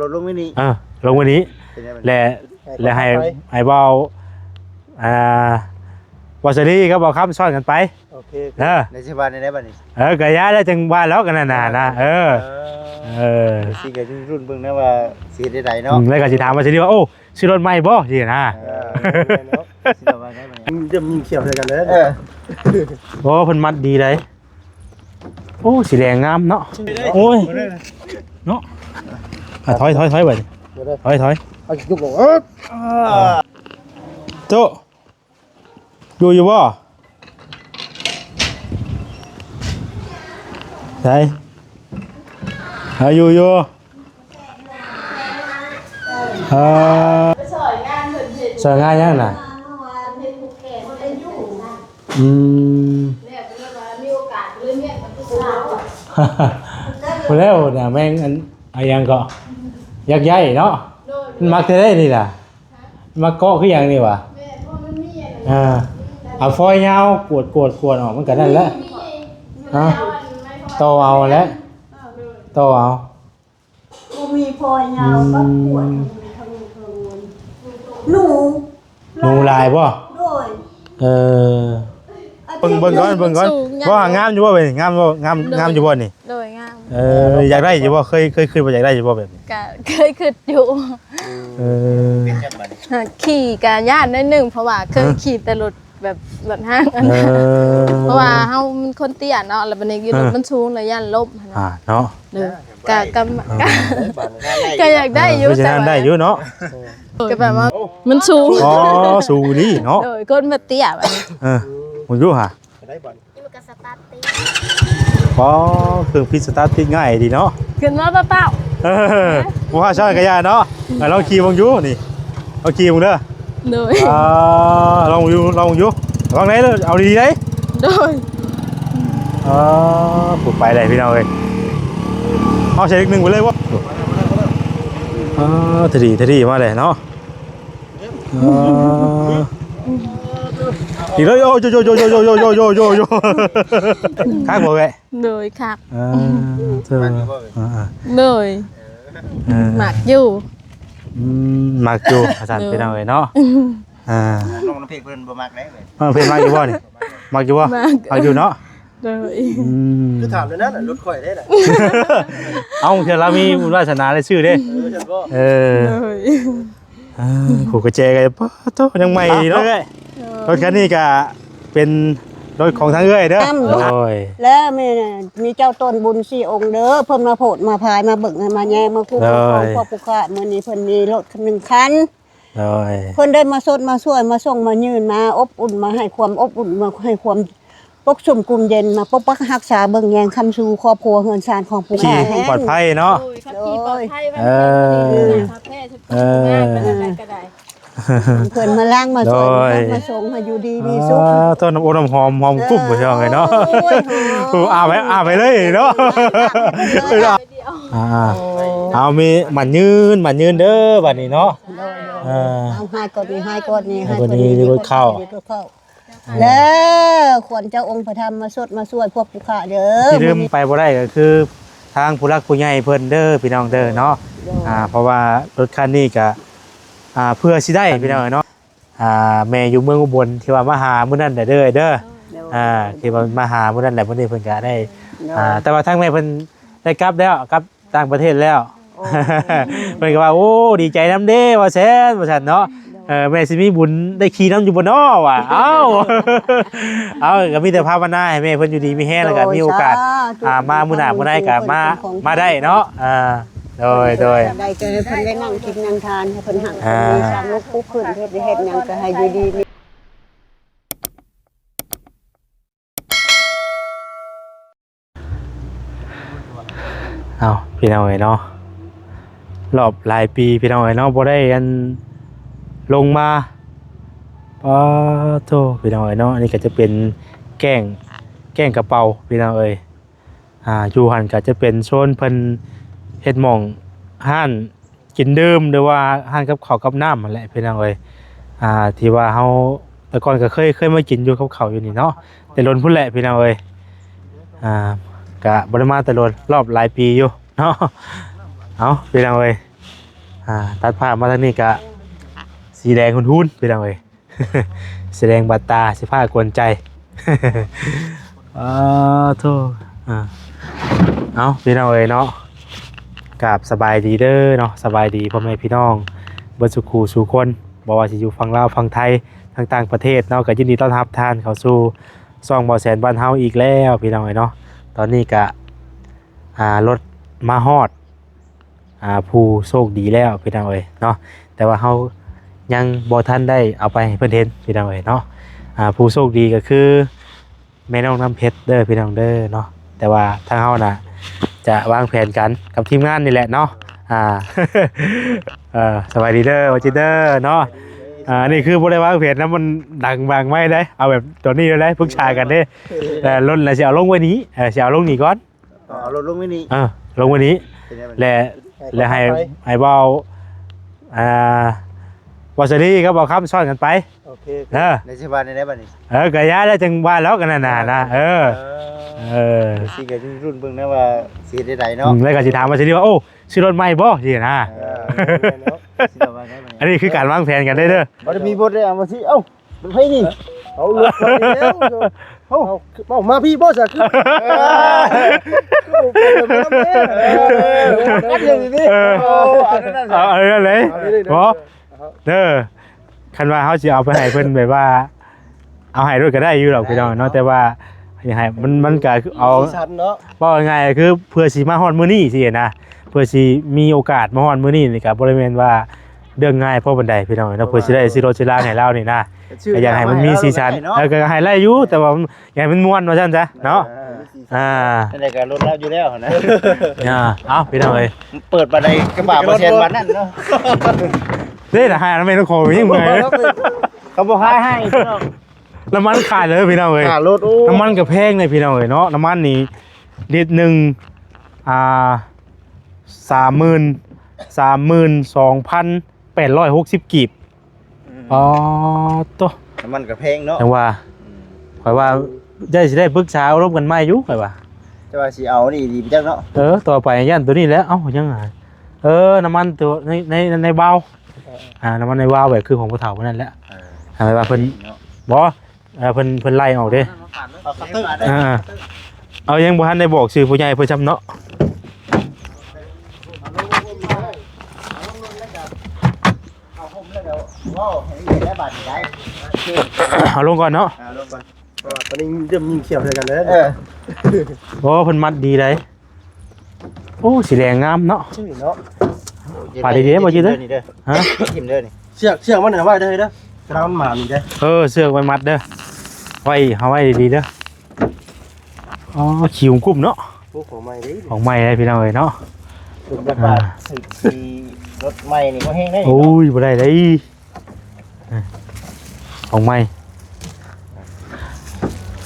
รถลงไม่นี่ลงวันนี้และให้เบาบอสนี่ก็บอกครับซ้อนกันไปโอเคในชาวบ้านในบ้านนี่กะยาได้จังบ้านแล้วกันน่ะนะสิกะรุ่นเบิ่งนะว่าสิได้ใดเนาะแล้วก็สิถามว่าสิว่าโอ้สิรถใหม่บ่สินะสิว่าไงมันจะมีเขียวใส่กันเลยโอ้เพิ่นมัดดีเลยโอ้สีแดงงามเนาะโอ้ยเนาะถอยไปถอยเอาจุกลงโตอยู่บ่ใช่อยู่สวยงานยังน่ะพอแล้วเนี่ยแม่งอันยังก็ยักษ์ใหญ่เนาะมันมักจะได้นี่ล่ะมาเกาะคืออย่างนี้วะเอาฟอยยาวกวดออกมันก็ได้แล้วโตเอาแล้วโตเอามีฟอยยาวก็กวดหนูลายป่ะเบิ่งก่อนว่างามอยู่บ่เป็นงามอยู่บ่นี่โดยงามอยากได้อยู่บ่เคยบ่อยากได้อยู่บ่แบบนี้เคยคิดอยู่ขี่กับญาตินิดนึงเพราะว่าเคยขี่แต่รถแบบรถห้างเพราะว่าเฮามันคนเตี้ยเนาะแล้วบัดนี้รถมันสูงแล้วย่านล้มเนาะก็อยากได้อยู่แต่ได้อยู่เนาะก็แบบว่ามันสูงสูงดีเนาะโดยคนแบบเตี้ยแบบมึงอยู่ฮะนี่มันก็สตาร์ทติเครื่องพิสตาร์ทติง่ายดีเนาะขึ้นรถเต้าว่าช่อยกระยาเนาะลองขี่มึงอยู่นี่เอาขี่มึงเด้อโดยลองอยู่ลองไหนเลยเอาดีๆเลยโดยปุ๊บไปเลยพี่น้องเลยเอาใช้เล็กหนึ่งไปเลยวะทีดีมาเลยเนาะอีกแล้วโยคักบ่ไงโดยคักโดยหมักอยู่อาจารย์เป็นเอาไงเนาะลงน้ำเพลงเพิ่นบ่มักได้เลยเพลงมักอยู่บ่นี่มักอยู่บ่มักอยู่เนาะโดยคือถามเลยนะรถข่อยได้น่ะเอาเถอะเรามีบุญวาสนาได้ชื่อเด้ผูกกระเจกันป้าโตยังใหม่เนาะรถคันนี้ก็เป็นรถของทางเอ้ยเด้อแล้วมีเจ้าต้นบุญ4องค์เด้อเพิ่นมาโพดมาพายมาเบิ่งมาแย่มาคุ้มของพ่อผู้ค้ามื้อนี้เพิ่นมีรถ1คันเพิ่นได้มาสดมาช่วยมาส่งมายืนมาอบอุ่นมาให้ความอบอุ่นมาให้ความปกสุ่มกลุ่มเย็นมาปกปักรักษาเบิ่งแยงคำสู่ครอบครัวเฮือนชานของผู้ค้าให้ปลอดภัยเนาะเพิ่นมาล้างมาสวยมาส่งให้อยู่ดีมีสุขต้นน้ำอบน้ำหอมกุ้มบ่ใช่ไงเนาะอาบไปเลยเนาะเอามีมันยืนเด้อบัดนี้เนาะเอาให้ก่อนนี่ให้เข้าแล้วควรเจ้าองค์พระธรรมมาสดมาช่วยพวกผู้ค้าเด้อที่ลืมไปบ่ได้ก็คือทางผู้รักผู้ใหญ่เพิ่นเด้อพี่น้องเด้อเนาะเพราะว่ารถคันนี้ก็เพื่อสิได้พี่น้องเนาะแม่อยู่เมืองอุบลที่ว่ามาหามื้อนั้นเด้อที่ว่ามาหามื้อนั้นแหละเพิ่นนี่เพิ่นก็ได้แต่ว่าทางแม่เพิ่นได้กลับแล้วกลับต่างประเทศแล้วเพิ่นก็ว่าโอ้ดีใจนำเด้ว่าแซ่นว่าซั่นเนาะแม่สิมีบุญได้ขี่น้ำอยู่บ่เนาะว่ะเอาก็มีแต่ภาวนาให้แม่เพิ่นอยู่ดีมีแฮงแล้วก็มีโอกาสมามื้อหน้ามื้อใดก็มาได้เนาะโดยได้เจอเพิ่นได้นั่งกินนั่งทานให้เพิ่นหักมีสร้างลูกปุ๊กขึ้นเฮ็ดหยังก็ให้อยู่ดีเอาพี่น้องเนาะรอบหลายปีพี่น้องเนาะบ่ได้อันลงมาโธ่พี่น้องเนาะนี่ก็จะเป็นแกงกระเป๋าพี่น้องอยู่หันก็จะเป็นโซนเพิ่นเฮ็ดหม่องห้านกินดื่มหรือว่าห้านกับข้าวกับน้ำนั่นแหละพี่น้องที่ว่าเฮาแต่ก่อนก็เคยมากินอยู่กับข้าวอยู่นี่เนาะแต่ล้นพุ่นแหละพี่น้องก็บ่ได้มาแต่ล้นรอบหลายปีอยู่เนาะเอาพี่น้อง ตัดภาพมาทางนี้ก็สีแดงหุ่นๆพี่น้องเอ้ย สีแดงบาดตาสีผ้ากวนใจ โธ่เอาพี่น้องเอ้ยเนาะกราบสบายดีเด้อเนาะสบายดีพ่อแม่พี่น้องเบิดสุขูสู่คนบ่ว่าสิอยู่ฝั่งลาวฝั่งไทยทั้งต่างประเทศเนาะก็ยินดีต้อนรับท่านเข้าสู่ซ่องบ่แสนบ้านเฮาอีกแล้วพี่น้องเอ้ยเนาะตอนนี้ก็รถมาฮอดผู้โชคดีแล้วพี่น้องเอ้ยเนาะแต่ว่าเฮายังบ่ทันได้เอาไปให้เพิ่นเห็นพี่น้องเอ้ยเนาะผู้โชคดีก็คือแม่น้องน้ำเพชรเด้อพี่น้องเด้อเนาะแต่ว่าทางเฮาน่ะจะวางแผนกันกับทีมงานนี่แหละเนาะสวัสดีเด้อวจิเด้อเนาะนี่คือบ่ได้วางแผนนะมันดังบางไม่ได้เอาแบบตัวนี้เลยปรึกษากันเด้แต่รถน่ะสิเอาลงไว้นี้สิเอาลงนี่ก่อนเอารถลงไว้นี่ลงไว้นี้และให้เบาบอสลี่ก็บอกคำซ่อนกันไปโอเคในสบายในได้บัดนี้ก็ย้ายแล้วจังบ้านแล้วกันน่ะนะสิก็รุ่นเบิ่งนะว่าสิได้ใดเนาะแล้วก็สิถามบอสลี่ว่าโอ้ซื้อรถใหม่บ่สินะอันนี้คือการวางแผนกันได้เด้อบ่ได้มีบทได้เอามาสิเอ้าเป็นไผนี่เอารถมาแล้วเอามาพี่บ่ซะคือเอาเลยบ่เด้อคันว่าเขาสิเอาไปให้เพิ่นแบบว่าเอาให้ด้วยก็ได้อยู่หรอกพี่น้องเนาะแต่ว่าอย่าให้มันก็เอาว่าง่ายๆคือเพื่อสิมาฮอดมื้อนี้สินะเพื่อสิมีโอกาสมาฮอดมื้อนี้นี่ก็บ่ได้แม่นว่าเรื่องง่ายเพราะบันไดพี่น้องเนาะเพื่อสิได้สิรถสิลาให้เรานี่นะก็อยากให้มันมีสีสันก็ให้ไล่อยู่แต่ว่าอยากให้มันม่วนว่าซั่นซะเนาะนั่นแหละก็รถแล้วอยู่แล้วนะเอาพี่น้องเอ้ยเปิดบันไดกระบะบ่แซนบัดนั้นเนาะเด้อให้น้ำมันโคยิ่งเมื่อยเขาบ่ให้พี่น้องน้ำมันขาดเลยพี่น้องเอ้ยน้ำมันก็แพงเลยพี่น้องเอ้ยเนาะน้ำมันนี่ลิตรนึง32,860 กีบตัวน้ำมันก็แพงเนาะจังว่าข่อยว่าได้สิได้ปรึกษาร่วมกันใหม่อยู่ข่อยว่าจะว่าสิเอานี่ดีจังเนาะต่อไปย่านตัวนี้แล้วยังไงน้ำมันตัวในวาล์วน้ำมันในวาล์วแบบคือของผู้เฒ่านั่นแหละอะไรว่าเพิ่นบ่เพิ่นไล่ออกเด้เอายังบ่ทันได้บอกชื่อผู้ใหญ่เพิ่นจำเนาะเอาลงก่อนเนาะลงก่อนตอนนี้เริ่มยิงเขียวใส่กันแล้วโอ้เพิ่นมัดดีเลยโอ้สีแดงงามเนาะผ่าดีๆบ่จิเด้อฮะทิ่มเด้อนี่เชือกมันน่ะไว้เด้อเด้อกระมันหมานี่เด้อเชือกไว้มัดเด้อไว้เฮาไว้ดีๆเด้อขิวกุ้มเนาะของใหม่ดิของใหม่เลยพี่น้องเอ้ยเนาะรถใหม่นี่ก็แห้งได้โอ้ยบ่ได้เลยของใหม่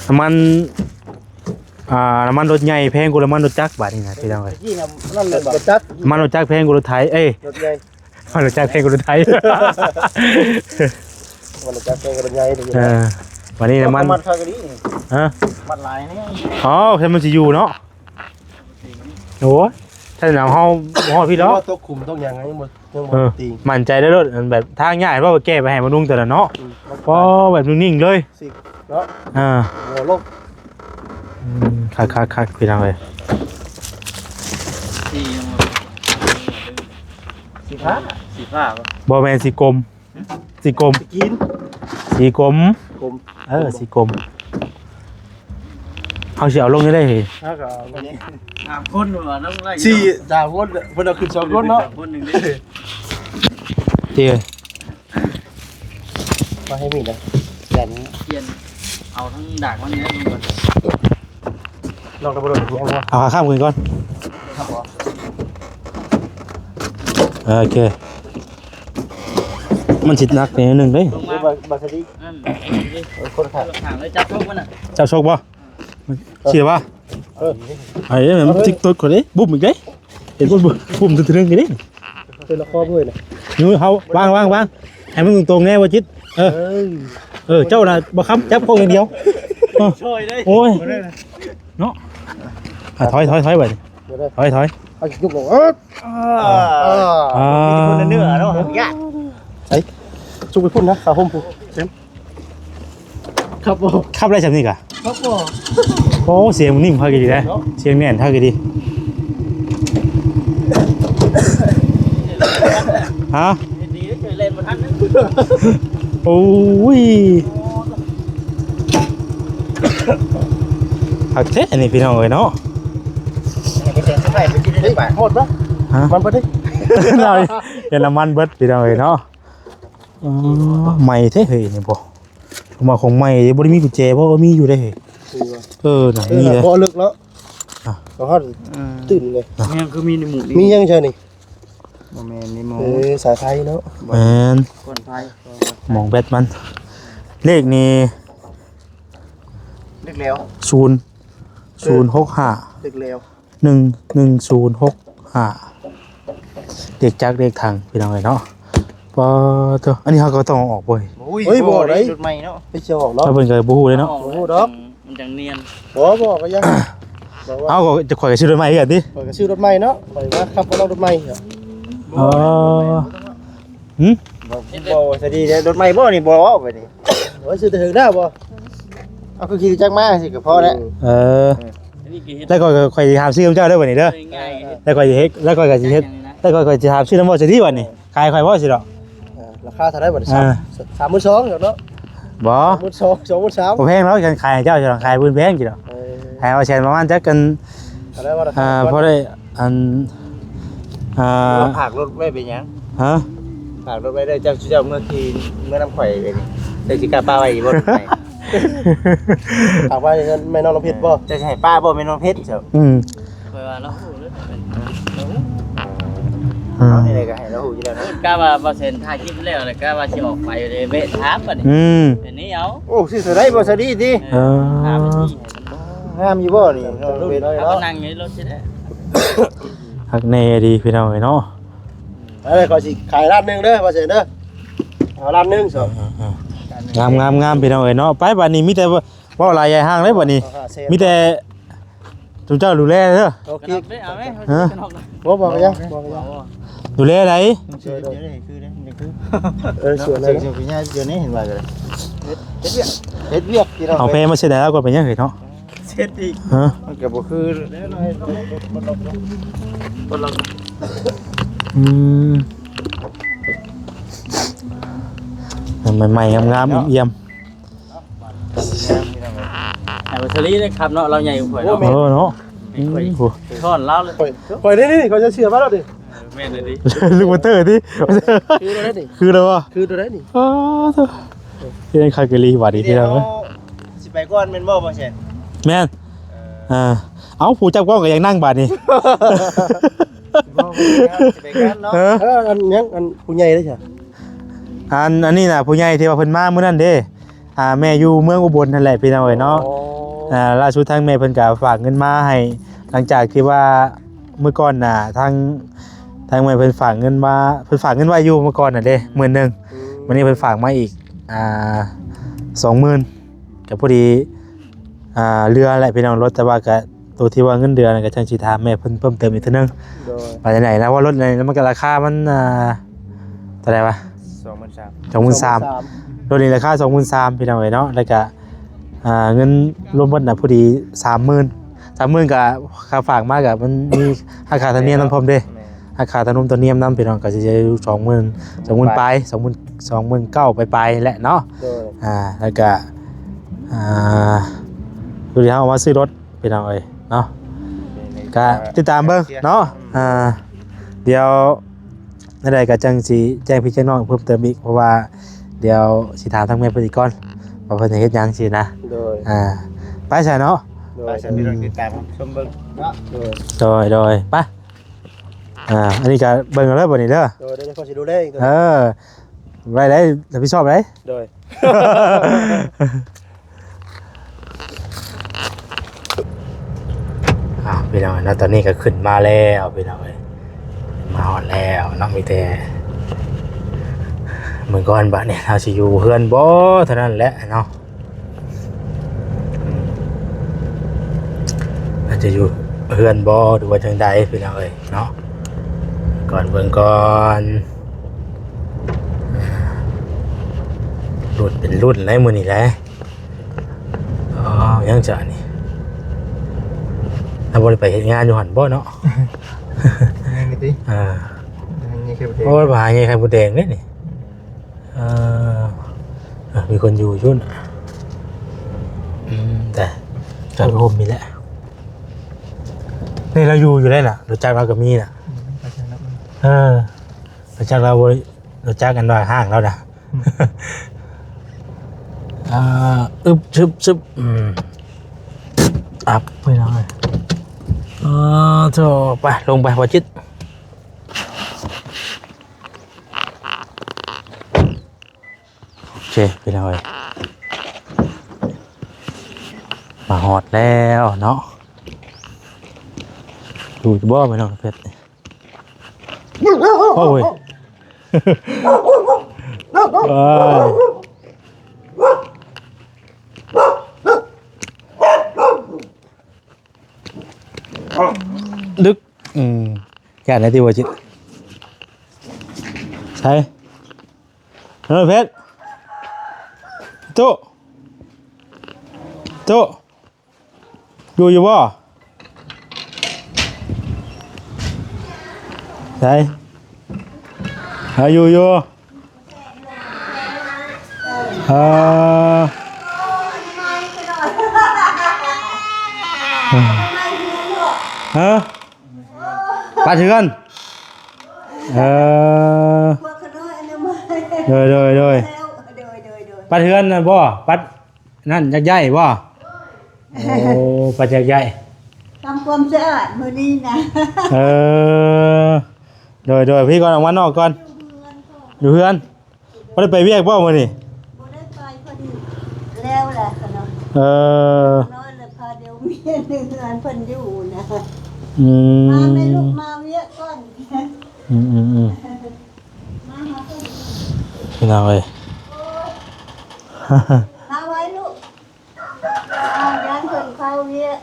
น้ำมันรถใหญ่แพงกว่าน้ำมันรถจักรบาทนี่นะพี่น้องเอ้ยน้ำมันรถจักรแพงกว่ารถไถรถใหญ่มันรถจักรแพงกว่ารถไถมันรถจักรแพงกว่ารถใหญ่วันนี้น้ำมันมัดคากะดีมัดลายนี่แค่มันสิอยู่เนาะโอ้ยถ้าหนาวเฮาพี่เนาะตกขุมต้องยังไงบ่ตีมั่นใจได้รถแบบทางง่ายว่าแก้ไปให้มันนุ่งแต่ละเนาะพอแบบนิ่งๆเลยเนาะหัวลงคักพี่น้องเลยสีฟ้าบอแมนสีกลมสีกลมสีกลมสีกลมเอาเสียวลงนี่ได้เหรอคนหรือว่าน้องไล่สี่จ่าคนเพิ่นเอาขึ้น2คนเนาะคนนึงได้เตี้ยมาให้มีนะเปลี่ยนเอาทั้งดากมันเนี้ยลองตะบนหัวเอาข้ามกันก่อนโอเคมันจิตนักนิดนึงเลยบาสดีคนขาเลยจับโชคมันอ่ะจับโชคป่ะเชี่ยป่ะไอ้เนี่ยมันติ๊กตัวก่อนดิบุ้มอีกดิเห็นบุ้มตึ้งกันดิเป็นละครด้วยนะนู้เขาวางให้มันตรงๆแน่ว่าจิตเจ้าน่ะบ่ค้ำจับโค้งอย่างเดียวโอ้ยเนาะถอยไปถอยเอายุบลงมีคนนึ ไอ้จุกไปพุ่นนะขาห่มพุ่นเซมครับบ่ ขับได้จำนี่กะ ครับบ่ โอ้เสียงมันนิ่มเท่ากี่ดีนะเสียงแน่นเท่ากี่ดีฮะ ดีได้เคยเล่นมาทัน โอ้ยหักเทะนี่พี่น้องเอ้ยเนาะ หมดปะ ฮะ มันไปดิ เราเห็นน้ำมันเบิดพี่น้องเอ้ยเนาะอ๋อใหม่เท่เฮ้ยนี่บ่ผมว่าของใหม่บ่ได้มีกุญแจเพราะว่ามีอยู่ได้เฮ้ยน่ะนี่เลย บ่ลึกเนาะเราฮอดตื่นเลย นี่คือมีในหมู่ มียังใช่นี่ บ่แม่นในหมู่ สายไฟเนาะ แมน คนไทย มองแบตมัน เลขนี้ เล็กแล้ว 0 0 6 5 เล็กแล้ว 1 1 0 6 5เด็กจักเด็กทางพี่น้องเอ้ยเนาะปอเถอะอันนี้เขาก็ต้องเอาออกเว้ย เฮ้ยบ่ได้ รถใหม่เนาะ ไปเชียวออกเนาะ ถ้าเพิ่นก็บ่ฮู้เลยเนาะ โอ้โหดอก มันจังเนียน บ่ก็ยังบอกว่า เอาก็จะข่อยก็ซื้อรถใหม่กันติ ข่อยก็ซื้อรถใหม่เนาะข่อยว่าขับบ่รถใหม่เหรอ อ๋อหึ บ่สวัสดีเด้อรถใหม่บ่นี่บ่เอาไปนี่ โอ้ยซื้อแต่ถึงได้บ่ เอาคือขี่จักรมาสิก็พอแล้ว เออแล้วก็ข่อยสิถามซื้อเจ้าเด้อบัดนี้เด้อ ง่าย แล้วข่อยสิเฮ็ดแล้วข่อยก็สิเฮ็ดแล้วข่อยสิถามซื้อนำบ่สิดีบัดนี้ขายข่อยบ่สิดอก ราคาเท่าไหร่บ่ได้32,000เนาะ บ่ 32,000 23,000 บ่แพงแล้วกันขายให้เจ้าสิดอกขายพื้นแพงสิดอกขายเอาแชนประมาณจักกัน เท่าไหร่ว่าราคา พอได้อัน เราผากรถไว้เป็นหยัง ฮะ ผากรถไว้ได้เจ้าเมื่อกี้เมื่อน้ำข่อยไปนี่ได้สิกล้าป้าไว้อีกบ่รถใหม่ ถามว่าเงินไม่นอนลงเพชรบ่ จะให้ป้าบ่แม่นน้องเพชรเจ้า อืม ค่อยว่าเราฮู้เลย อืม เอานี่เลยก็ให้เราฮู้อยู่แล้วนะกล้าว่าบ่เซ็นถ่ายคลิปแล้วแล้วกล้าว่าสิออกไปเลยเวทถามบัดนี้ อืม เดี๋ยวนี้เอา โอ้ซื้อเท่าไหร่บ่สวัสดีติ เออ ถามไปที่ งามอยู่บ่นี่น้องเพชร ถ้า เนาะ มานั่งอยู่ในรถสิได้ ฮักแน่ดีพี่น้องเอ้ยเนาะ อะไรขอสิขายร้านนึงเด้อว่าซั่นเด้อเอาร้านนึงซะ งามพี่น้องเอ้ยเนาะไปบัดนี้มีแต่เว้าหลายใหญ่ห้างเลยบัดนี้มีแต่จุเจ้าดูแลเด้อ โอเค เอาไหม ฮะ บ่บอกยังบอกยัง ดูแลได เดี๋ยวนี่คือนี่คือ ส่วน เดี๋ นั้ ย น วพี่ย่าเดี๋ยวนี้เห็นว่ากัน เฮ็ดเวียกพี่น้อง เอาเพมาเสร็จแล้วก็เป็นยังไงเนาะ เช็ดอีก ฮะ มันก็บ่คือคนเรา อืมใหม่ๆงามๆเอี่ยม ไอ้วัชรีได้ครับเนาะเราใหญ่กว่า ๆเออเนาะอืมโห ท่อนเล่าเลย ปล่อยนี่เขาจะเชื่อมาแล้วดิ แม่นเลยดิ ลูกมอเตอร์ที่ คือตัวไหนนี่ คือแล้ววะ คือตัวไหนนี่ อ้าวเถอะที่นั่นคาเกลีหวัดดีที่เรา สิไปก่อนแม่นบ่บ่เช่น แม่นเอาผู้จับกล้องก็ยังนั่งบาดนี่ สิไปกันเนาะ อันยังอันผู้ใหญ่ได้ใช่ อันนี้น่ะผู้ใหญ่ที่ว่าเพิ่นมามื้อนั้นเด้แม่อยู่เมืองอุบลนั่นแหละพี่น้องเอ้ยเนาะล่าสุดทางแม่เพิ่นก็ฝากเงินมาให้หลังจากที่ว่าเมื่อก่อนน่ะทางแม่เพิ่นฝากเงินมาเพิ่นฝากเงินไว้อยู่เมื่อก่อนน่ะเด้10,000วันนี้เพิ่นฝากมาอีก20,000ก็พอดีเรือแหละพี่น้องรถแต่ว่าก็ตัวที่ว่าเงินเดือนน่ะก็จังสิถามแม่เพิ่นเพิ่มเติมอีกเทื่อนึงไปไหนนะว่ารถไหนแล้วมันก็ราคามันเท่าไหร่วะ 23,000รถนี้ราคา23,000พี่น้องเอ้ยเนาะแล้วก็เงินรวมหมดน่ะพอดี30,000ก็ค่าฝากมาก็มันมีค่าธรรมเนียมนำพร้อมเด้ค่าธรรมเนียมนำพี่น้องก็สิอยู่20,000ปลาย29,000ไปแหละเนาะแล้วก็ดูดิเฮาเอามาซื้อรถพี่น้องเอ้ยเนาะก็ติดตามเบิ่งเนาะเดี๋ยวนั่นใดก็จังสิแจ้งพี่แจ้งน้องเพิ่มเติมอีกเพราะว่าเดี๋ยวสิถามทางแม่เพิ่นอีกก่อนว่าเพิ่นจะเฮ็ดหยังสินะไปใช่เนาะ ไปสมิรติดตามชมเบิ่งเนาะ โดยไปอันนี้ก็เบิ่งเอาเลยบ่นี่เด้อ โดยได้คนสิดูได้อีก ไว้ได้รับผิดชอบได้ โดย พี่น้องนะตอนนี้ก็ขึ้นมาแล้วพี่น้องเอ้ยมาฮอดแล้วเนาะมีแต่เมื่อก่อนบัดนี้เราสิอยู่เฮือนบ่เท่านั้นแหละเนาะอาจจะอยู่เฮือนบ่หรือว่าจังใดพี่น้องเอ้ยเนาะก่อนเบิ่งก่อน รุ่นไรมือนี่แหละอ๋อยังจะนี่ถ้าบริไปเห็นงานอยู่หันบ่เนาะ นี่ติ นี่คือประเทศ โอ้ยมาไงใครบุแดงเนี่ยนี่มีคนอยู่ชุ่นแต่จอดโฮมมีแหละนี่เราอยู่ได้น่ะเราจากเรากับมีน่ะเราจากเราจากกันว่าห้างแล้วนะชึบอัพไปหน่อยโธ่ไปลงไปพอจิตโอเคไปหน่อยมาหอดแล้วเนาะดูจะบ่ไหมน้องเพชรโอ้ยดึกแค่ไหนที่ว่าจิตใช่น้องเพชรโตอยู่บ่ใช่อยู่ปัดเถือนโดยปัดเถือนนั่นบ่ปัดนั่นยักษ์ใหญ่บ่โอ้ปัดยักษ์ใหญ่ ทำความสะอาดมื้อนี้นะ โดยพี่ก่อนออกมานอกก่อนอยู่เพื่อนบ่ได้ไปเวียกบ่มื้อนี้ บ่ได้ไปพอดีแล้วแหละค่ะเนาะน้อยเลยพาเดี๋ยวเมียหนึ่งเดือนเพิ่นอยู่นะมาแม่ลูกมาเวียกก่อนมาหาเพิ่น พี่น้องเอ้ย มาไว้ลูกย้านเพิ่นเข้าเวียก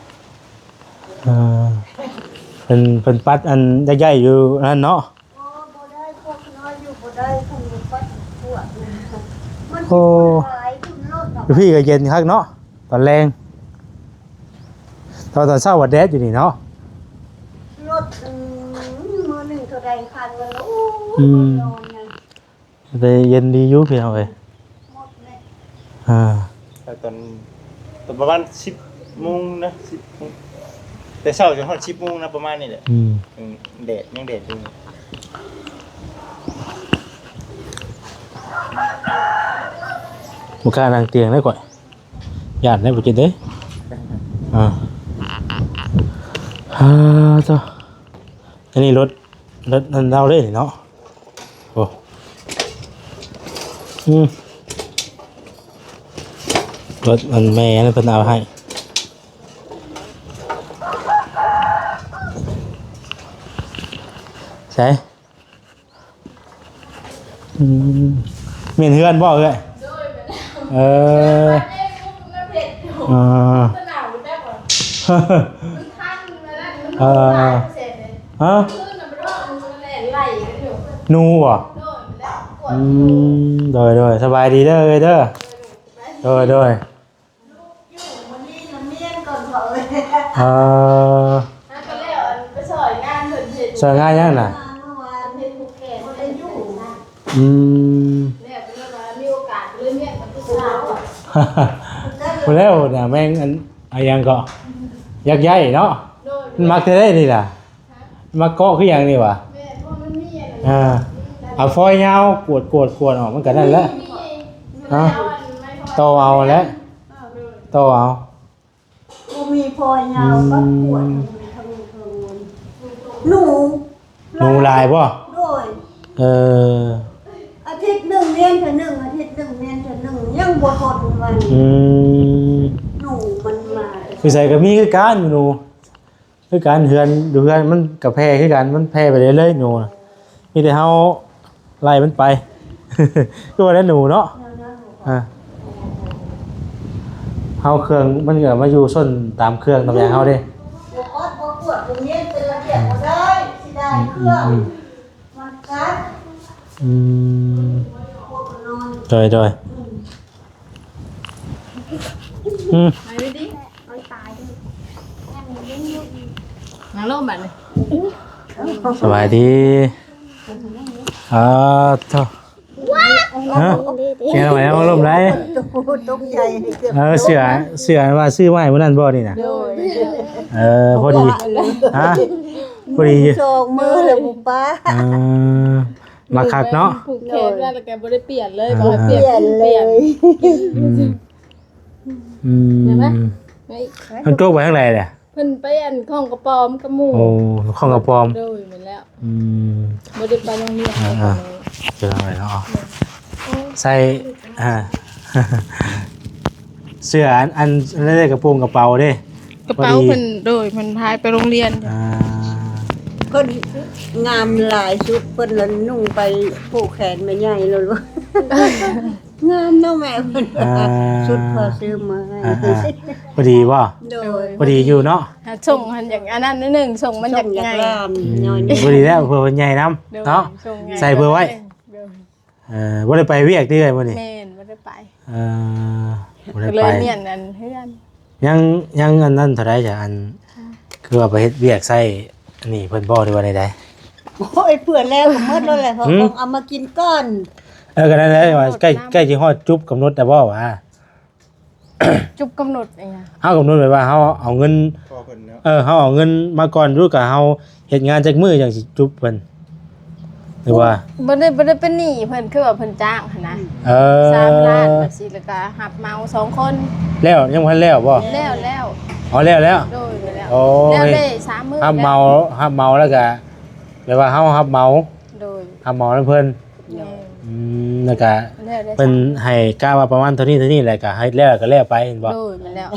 เป็นปัดอันใหญ่ๆอยู่นั่นเนาะ บ่ได้พวกน้อยอยู่บ่ได้เพิ่นอยู่ปัดพวกมัน โอ้ หลายขึ้นรถเนาะ พี่ก็เย็นคักเนาะตอนแรงตอนเช้าวัดแดดอยู่นี่เนาะ รถมื้อหนึงเท่าใดคันวันละโอ้นอนนะ แต่เย็นดีอยู่พี่น้องเอ้ย หมดเลย ตอนประมาณ10 โมงนะ10 โมงแต่เช้าจนฮอด10 โมงนะประมาณนี้แหละแดดยังแดดอยู่ บ่กล้านั่งเตียงได้ก่อนย่านได้บ่จิตเด้จ้ะอันนี้รถนั่นเราเลยเนาะโอ้รถมันแม่นั่นเพิ่นเอาให้ใช่เมียนเฮือนบ่เอ้ยนูอ่ะโดยสบายดีเด้อเด้อโดย วันนี้ละเมียนก่อนเถอะเลย สวยงานยังน่ะ เมื่อวานเห็นภูเก็ตบ่ได้อยู่นะ เนี่ยเป็นเรื่องมีโอกาสเรื่องเนี่ยมันคือเรา พอแล้วเนี่ยแม่งอันยังก็ยักษ์ใหญ่เนาะมันมักจะได้นี่ล่ะมักเกาะคืออย่างนี้วะ แม่เพราะมันมีอะไร เอาฟอยยาวกวดออกมันก็ได้แล้วโตเอาแล้วโตเอา บ่มีพอยาวก็ปวดหนู หนูลายป่ะ โดย อาทิตย์หนึ่งเรียนเท่าหนึ่งอาทิตย์หนึ่งเรียนเท่าหนึ่งยังบ่ทนวันหนูมันมา คือใส่กับมีคือการหนูคือการเฮือนดูเฮือนมันกับแพร่คือกันมันแพร่ไปเรื่อยๆหนูมีแต่เฮาไล่มันไป ก็ว่าแล้วหนูเนาะเฮาเครื่องมันก็มาอยู่ส้นตามเครื่องตามอย่างเฮาเด้ บ่อดบ่ปวดตรงนี้เป็นระเบียบบ่ได้สิได้เครื่องมันกัดพวกนอน โดย ไปดินั่งลงแบบนี้ สบายดีเท่าฮะเงี้ยทำไมเอาลมไร ตกใจเกือบ เสือว่าซื้อไม้เมื่อนั้นบ่นี่นะพอดีฮะพอดี โชคมือเลยบุป้า มาคักเนาะ ผูกแขนแล้วแกบ่ได้เปลี่ยนเลย อ่า บ่ให้เปลี่ยน เปลี่ยนเลย มันโจ๊กไปข้างในเลย เพิ่นไปอันของกระปอมกระหมู โอ้ข้องกระปอม โดยมันแล้วบ่ได้ไปโรงเรียน เจออะไรเนาะใส่เสื้ออันได้กระโปรงกระเป๋าเด้ กระเป๋าเพิ่นโดยมันพายไปโรงเรียน เพิ่นงามหลายชุดเพิ่นละนุ่งไปผูกแขนไม่ใหญ่เลยลูกงามเนาะแม่เพิ่นชุดพอซื้อมา พอดีป่ะ โดย พอดีอยู่เนาะ ส่งมันอย่างอันนั้นนิดนึงส่งมันจาก อยา ไง กลามน้อยนิด พอดีแล้วเพื่อใหญ่น้ำเนาะใส่เพื่อไว้ว่าได้ไปเวียกที่ไหนวันนี้ แม่นบ่ได้ไป ว่าได้ ก็เล ไป ยเมียนอันเฮือน ยังอันนั้นเท่าไรจ้ะอันคือว่าไปเฮ็ดเวียกใส่นี่เพิ่นบ่ได้ว่าใด โอ้ยเผื่อแล้วก็หมดแล้วแหละเขาคงเอามากินก้อน ก็นั่นแหละว่าใกล้สิฮอดจุบกำหนดแต่บ่ว่า จุบกำหนดไอ้หยัง เฮากำหนดไว้ว่าเฮาเอาเงิน พ่อเพิ่นเนาะ เฮาเอาเงินมาก่อนรู้กับเฮาเฮ็ดงานจักมื้อจังสิจุบเพิ่นหรือว่า บ่ได้เป็นหนี้เพิ่นคือว่าเพิ่นจ้างหั่นนะ3ล้านว่าสิแล้วก็หับเมา2คน แล้วยังบ่ทันแล้วบ่ แล้ว อ๋อแล้ว โดยไปแล้ว โอ้ แล้ว ย ได้3มื้อ ฮับเมาแล้วก็แปลว่าเฮาฮับเมา โดย ฮับเมาแล้วเพิ่น แม่ แล้วก็ แล้วได้ เพิ่นให้กล้าว่าประมาณเท่านี้แหละก็ให้แล้วก็แล้วไปเห็นบ่ โดยมาแล้ว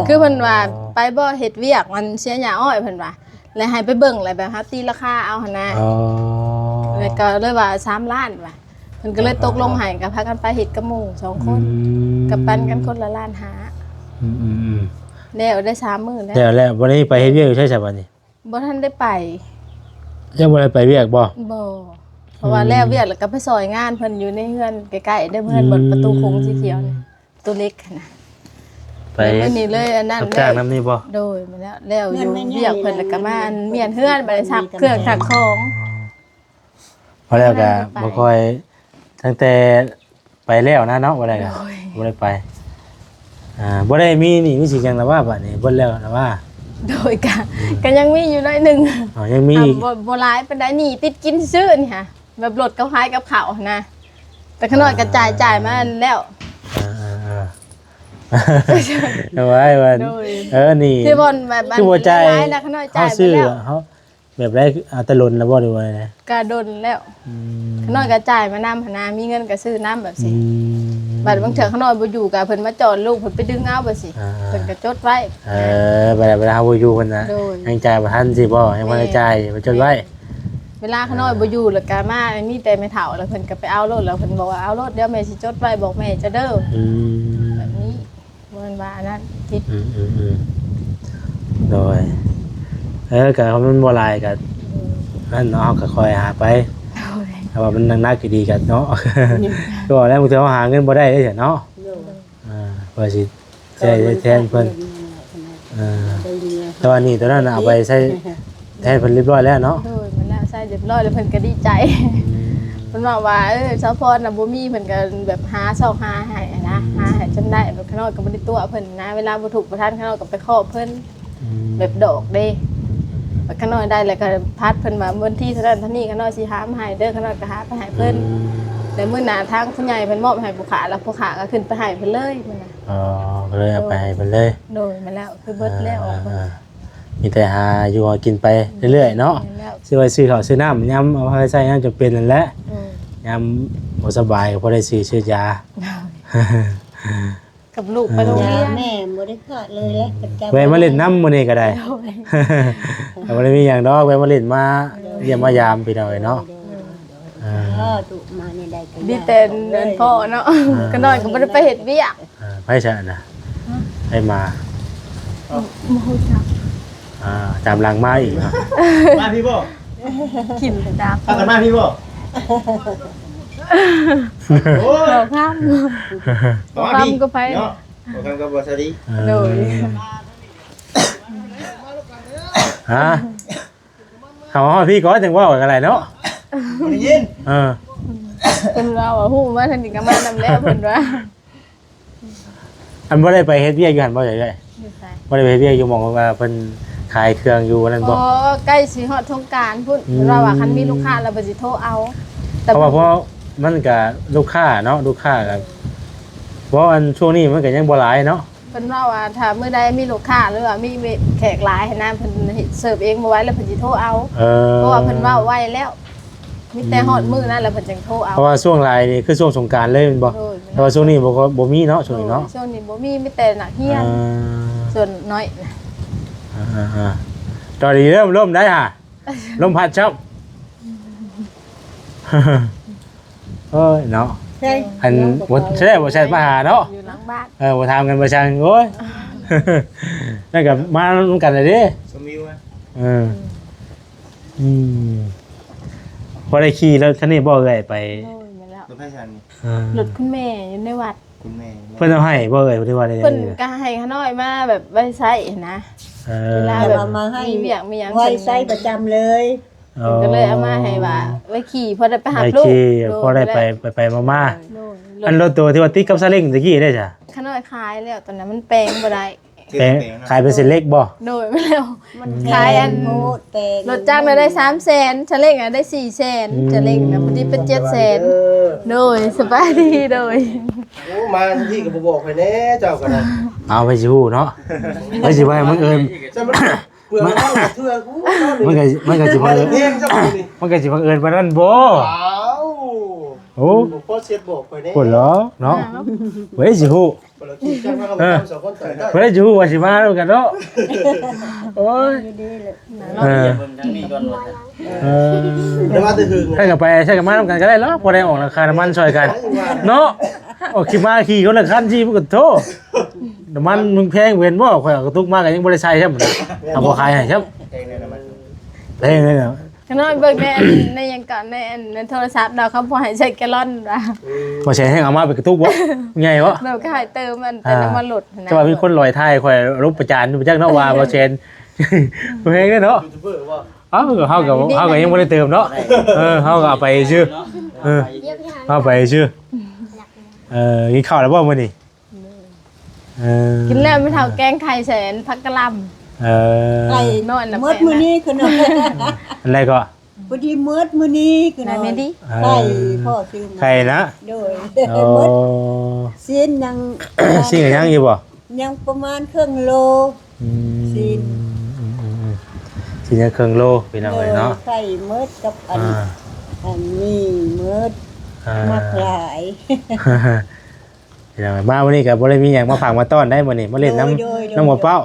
คือเพิ่นว่าไปบ่เฮ็ดเวียกมันเสียหญ้าอ้อยเพิ่นว่าแล้วให้ไปเบิ่งอะไรแบบฮัตีราคาเอาหั่นนะ อ๋อ แล้วก็เลยว่า3ล้านว่ะเพิ่นก็เลยตกลงให้ก็พากันไปเฮ็ดกับหมู่2คนกับปันกันคนละล้านห้าแล้วได้3มื้อแล้ว แล้ววันนี้ไปเฮ็ดเวียกอยู่ใช่บัดนี้ บ่ทันได้ไป ยังบ่ได้ไปเวียกบ่ บ่เพราะว่าแล้วเวียกแล้วก็ไปซอยงานเพิ่นอยู่ในเฮือนใกล้ๆเด้อเพิ่นเปิดประตูโค้งสีเขียวนี่ตัวเล็กน่ะ ไป แล้วนี่เลยอันนั้น รับจ้างนำนี่บ่ โดยมาแล้วอยู่เวียกเพิ่นแล้วก็มาอันเมียนเฮือนบ่ได้ซักเครื่องซักของ พอแล้วก็บ่ค่อยตั้งแต่ไปแล้วนะเนาะบ่ได้ก็บ่ได้ไปบ่ได้มีนี่มีสิจังละว่าบัดนี้เบิ่แล้วละว่า โดยก็ยังมีอยู่หน่อยหนึง ยังมีอีก บ่หลายปานใดนี่ติดกินซื่อนี่ค่ะแบบรถกับขายกับข้าวนะ แต่ขน้อยก็จ่ายมาแล้ว เอาไว้วัน โดย นี่ ที่บ่นแบบอัน คือบ่จ่าย หลายนะขน้อยจ่ายไป ซื้อ แล้ว เขาแบบไรเอาแตะลนแล้วบ่ได้ว่าไง ก็ดนแล้วขน้อยก็จ่ายมานำหนนามีเงินก็ซื้อน้ำแบบสิบัดบางเทื่อขน้อยบ่อยู่ก็เพิ่นมาจอดลูกเพิ่นไปดึงเอาบ่สิเพิ่นก็จดไว้ เวลาเฮาบ่อยู่เพิ่นน่ะ โดย ยังจ่ายบ่ทันสิบ่ยังบ่ได้จ่ายบ่จดไว้ เวลาขน้อยบ่อยู่แล้วก็มามีแต่แม่เฒ่าแล้วเพิ่นก็ไปเอารถแล้วเพิ่นบอกว่าเอารถเดี๋ยวแม่สิจดไว้บอกแม่จะเด้อแบบนี้บ่แม่นว่าอันนั้นติด โดยก็มันบ่หลายก็นั่นเนาะเฮาก็คอยหาไปถ้าว่ามันนักๆก็ดีกันเนาะก็แล้วบางทีเฮาหาเงินบ่ได้เด้อเนาะเพื่อสิใช้แทนเพิ่นแต่ว่านี่ตัวนั้นเอาไปใช้แทนเพิ่นเรียบร้อยแล้วเนาะ โดยมันแล้วใช่เรียบร้อยแล้วเพิ่นก็ดีใจเพิ่นบอกว่าเจ้าพรน่ะบ่มีเพิ่นก็แบบหาซอกหาให้นะหาให้จนได้แบบข้างนอกก็บ่ได้ตัวเพิ่นนะเวลาบ่ถูกบ่ทันข้างนอกก็ไปขอเพิ่นแบบดอกเด้ข้างนอกได้แล้วก็พัดเพิ่นมาวันที่เท่านั้นเท่านี้ข้างนอกสิหามาให้เด้อข้างนอกก็หาไปให้เพิ่นแต่มื้อหน้าทางผู้ใหญ่เพิ่นมอบให้ผู้ขาแล้วผู้ขาก็ขึ้นไปให้เพิ่นเลยมันน่ะ ก็เลยเอาไปให้เพิ่นเลย โดยมาแล้วคือเบิดแล้วออกมา มีแต่หาอยู่หากินไปเรื่อยๆเนาะซื้อไว้ซื้อข้าวซื้อน้ำยามเอาไปใช้ยามจำเป็นนั่นแหละยามบ่สบายก็พอได้ซื้อยา กับลูกไปโรงเรียน แม่บ่ได้ขาดเลยแหละ แวะมาเล่นน้ำมื้อนี้ก็ได้แต่บ่ได้มีหยังดอกแวะมาเล่นมาเยี่ยมมายามพี่น้องเนาะ ดุมาในใดก็ ดีแต่เดินพ่อเนาะก็น้อยก็บ่ได้ไปเฮ็ดเวียก ไปซะนะให้มา บ่ฮู้จัก ตามหลังมาอีกเนาะ มาพี่บ่ กินดาบ พากันมาพี่บ่โอ้ย เราข้าม มาพี่ ก็ไป เนาะ บ่คำกับบ่สวัสดี โดย ฮะเขาว่าพี่ก็จังว่าอะไรเนาะ บ่ได้ยิน เพิ่นเราฮู้มาทางนี้ก็มานำแล้วเพิ่นว่า อันบ่ได้ไปเฮ็ดเวียกอยู่หั่นบ่ใหญ่บ่ได้ไปเฮ็ดเวียกอยู่หม่องว่าเพิ่นขายเครื่องอยู่นั่นบ่ อ๋อใกล้สิฮอดสงกรานต์พุ่นเราว่าคันมีลูกค้าแล้วบ่สิโทรเอา เพราะมันก็ลูกค้าเนาะลูกค้าก็เพราะอันช่วงนี้มันก็ยังบ่หลายเนาะ เพิ่นว่าถ้ามื้อใดมีลูกค้าหรือว่ามีแขกหลายให้นะเพิ่นเสิร์ฟเองบ่ไหว้แล้วเพิ่นสิโทรเอาเพราะว่าเพิ่นว่าไว้แล้วมีแต่ฮอดมื้อนั้นแล้วเพิ่นจึงโทรเอา เพราะว่าช่วงหลายนี่คือช่วงสงกรานต์เลยแม่นบ่แต่ว่าช่วงนี้บ่มีเนาะช่วงนี้เนาะ ช่วงนี้บ่มีแต่นักเรียนส่วนน้อยนะ ตอนนี้เริ่มได้ฮะลมพัดชอบเอ้ยเนาะ ใช่ อันบ่ใช่บ่ใช่มาหาเนาะ อยู่หลังบ้าน บ่ทำกันบ่ช่างโอ้ยนั่นก็มานำกันเลยเด้ สมิวอ่ะ อืมพอได้ขี่แล้วคันนี้บ่เอ่ยไป โอ้ยมาแล้ว รถไฟชันนี่ รถคุณแม่อยู่ในวัด คุณแม่ เพิ่นเอาให้บ่เอ่ยที่ว่าได้ เพิ่นก็ให้ขาน้อยมาแบบไว้ใช้นะ เวลาแบบ เอามาให้ มีเวียกมีหยัง ไว้ใช้ประจำเลย เพิ่นก็เลยเอามาให้ว่าไว้ขี่พอได้ไปหา ไป ลูก ขี่พอได้ไปมา โดย ๆอันรถตัวที่ว่าติดกับซาเล้งตะกี้ได้จ้ะ ขาน้อยขายแล้วตอนนั้นมันแปลงบ่ได้ แปลงขายเป็นเส้นเล็กบ่ โดยไม่แล้วมันขายอัน โมดแปลง รถจ้างน่ะได้300,000ชะเล้งอ่ะได้400,000ชะเล้งน่ะพอดีเป็น700,000โดยสบายดีโดย โอ้มาที่ก็บ่บอกไปแน่เจ้ากันนะ เอาไปสิฮู้เนาะไปสิว่ามึงเอิ้น จะมันเปลือกเอาเทื่อกู มันก็สิ มา บัง เลี้ เอิ ย ญ งเจ้านี่ มันก็สิบังเอิญปานนั้นบ่ อ้าว โอ้ บ่พอเช็ดบอกไปแน่ คนเหรอเนาะเว้ยสิฮู้ บ่ละที่จังว่าเราสองคนต่อยได้ เว้ยสิฮู้ว่าสิมาแล้วกันเนาะโอ้ยเออเออ แต่ว่าแต่หึง ใช่กับไปใช่กับมาทำกันก็ได้เนาะพอได้ออกราคาน้ำมันช่วยกันเนาะออกขี่มาขี่คนละคันที่มันก็โทษน้ำมันมึงแพงเว้นบ่ข่อยเอากระตุกมาก็ยังบ่ได้ใช้ใช่มั้ยเอาบ่ขายให้ครับ เองเนี่ยนะมัน แพงเลยเนาะ ขาน้อยเบิ่งในยังก่อนในโทรศัพท์เราเขาบ่ให้ใช้แกลลอนว่า บ่ใช่ให้เอามาไปกระตุกบ่ใหญ่บ่ เราก็ให้เติมมันแต่น้ำมันหลุดนะ แต่ว่ามีคนลอยท้ายข่อยรูปประจานอยู่จักเนาะว่าบ่เชนแพงเด้เนาะ ยูทูบเบอร์ว่า เอ้าเฮาก็ยังบ่ได้เติมเนาะเฮาก็เอาไปชื่อเอาไปชื่อกินข้าวแล้วบ่มื้อนี้ กินแล้วไม่เท่าแกงไข่แสนพักกะหล่ ไก่ นอนน่ะ เมื่อมื้อนี้คือเนาะ อะไรก็ พอดีเมื่อมื้อนี้คือ ำนาย เนาะ เมดี ไก่พ่อซื้อมา ไข่นะ โดย โอ้ เมื่อสิ้นยัง สิ่งยังอยู่บ่ ยังประมาณครึ่งโล สิ้น สิ่งยังเครื่องโลพี่น้องเอ้ยเนาะ ไข่เมื่อกับอัน อ่า อันนี้เมื่อมักหลาย พี่น้องเอ้ยมาวันนี้ก็บ่ได้มีหยังมาฝากมาต้อนได้มื้อนี้มาเล่นน้ำหมดเป้า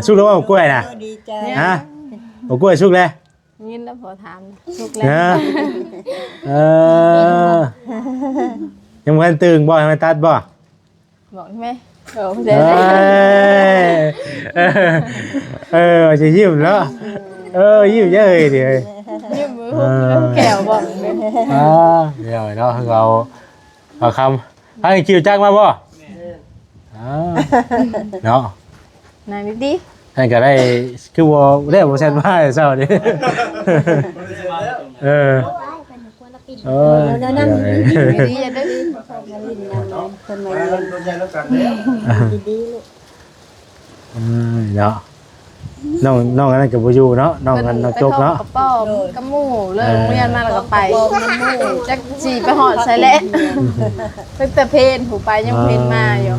สุกแล้วว่ากล้วยน่ะ ดีใจ ฮะบ่กล้วยสุกแล้ว ยินแล้วพอถามทุกแล้ว นะยังบ่ทันตื่นบ่ยังบ่ตัดบ่ บอกใช่ไหมเดี๋ยวเดี๋ ว่าจะยิ้มเนาะยิ้มเยอะเลยเดี๋ยว ยิ้มมือหุบแขวบอกเลย เดี๋ยวเนาะเอาคำให้คิวจักมาบ่เนาะ นายเมดี ท่านก็ได้คือบ่ได้บ่แซ่บมาเช้านี้นั่น เมดีอย่าได้ คนมาเรียน โดนใจแล้วกันแล้ว ดีๆลูก เนาะน้องอันนั้นก็บ่อยู่เนาะน้องอันน้องจกเนาะ กระป๋อมกระหมู่เลิกเรียนมาแล้วก็ไปจักจีไปหอดใส่แล้วตั้งแต่เพนผูไปยังเพนมาอยู่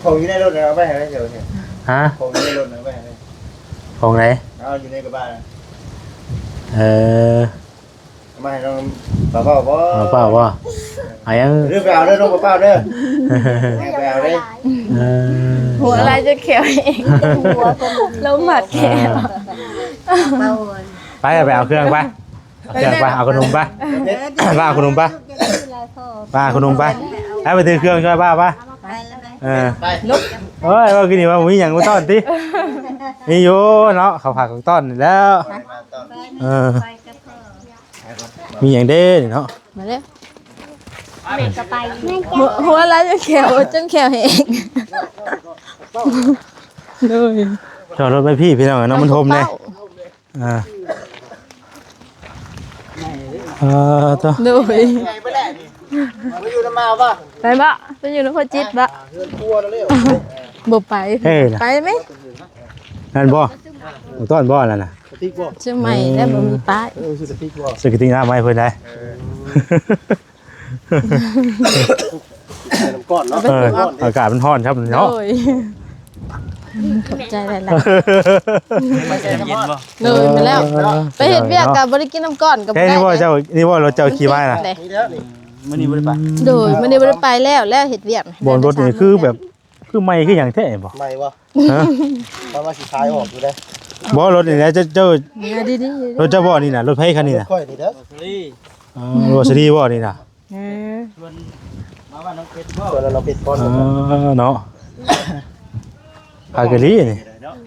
ของอยู่ในรถเอาไปให้ได้เดี๋ยวเนี่ย ฮะ ของอยู่ในรถเอาไปให้ได้ ของไหน เอาอยู่ในกระบะ เอา มาให้น้องป้าเป้าบ่ เปล่าบ่อายัง เรื่องไปเอาเด้อน้องป้าเป้าเด้อไปเอาเด้ หัวอะไรจะเขียวเองหัวลมผัดแขว ไปเอาเครื่องไปเอาขนมไปป้าเอาขนมไปป้าเอาขนมไปให้ไปถือเครื่องช่วยป้าป่ะไปลุก เฮ้ยว่ากินนี่ว่ามีอย่างมาต้อนติมีอยู่เนาะเขาผักของต้อนแล้วมีอย่างเด้เนาะ มาเร็ว หัวแล้วจะแขวจนแขวแหงเลย จอดรถไปพี่น้องน้องมันทมเลยตัว เลย ไปแหละนี่มาอยู่นำมาป่ะ ไปบะไปอยู่นครจิตบะ เฮือนครัวแล้วเร็ว บ่ไป เฮ้ย ไปไหม นั่นบ่ต้นบ่แล้วน่ะ กะติกบ่ เชื่อไหมแล้วบ่มีป้าย สิกะติกบ่ สกิติ้งน้ำไว้เพิ่นได้ ใส่น้ำก้อนเนาะ อากาศมันร้อนครับเนาะ เลยขอบใจหลาย เย็นบ่ ๆเลยมาแล้วไปเฮ็ดเวียกกับบ่ได้กินน้ำก้อนกับ แค่นี่ว่าเจ้านี่ว่ารถเจ้าขี่ไม้น่ะ นี่เด้อนี่ มื้อนี้บ่ได้ไป โดยมื้อนี้บ่ได้ไปแล้วเฮ็ดเวียก บนรถนี่คือแบบคือไม่คืออย่างแท้บ่ ใหม่บ่ ฮะ ตอนมาสิขายออกอยู่เด้อ บ่รถนี่นะเจ้า ดี รถเจ้าบ่นี่น่ะรถไผคันนี้น่ะ ค่อยนี่เด้อ รถสดีบ่นี่น่ะ มาว่าน้องเพชรบ่ ส่วนเราปิดก้อน เนาะพากะลีนี่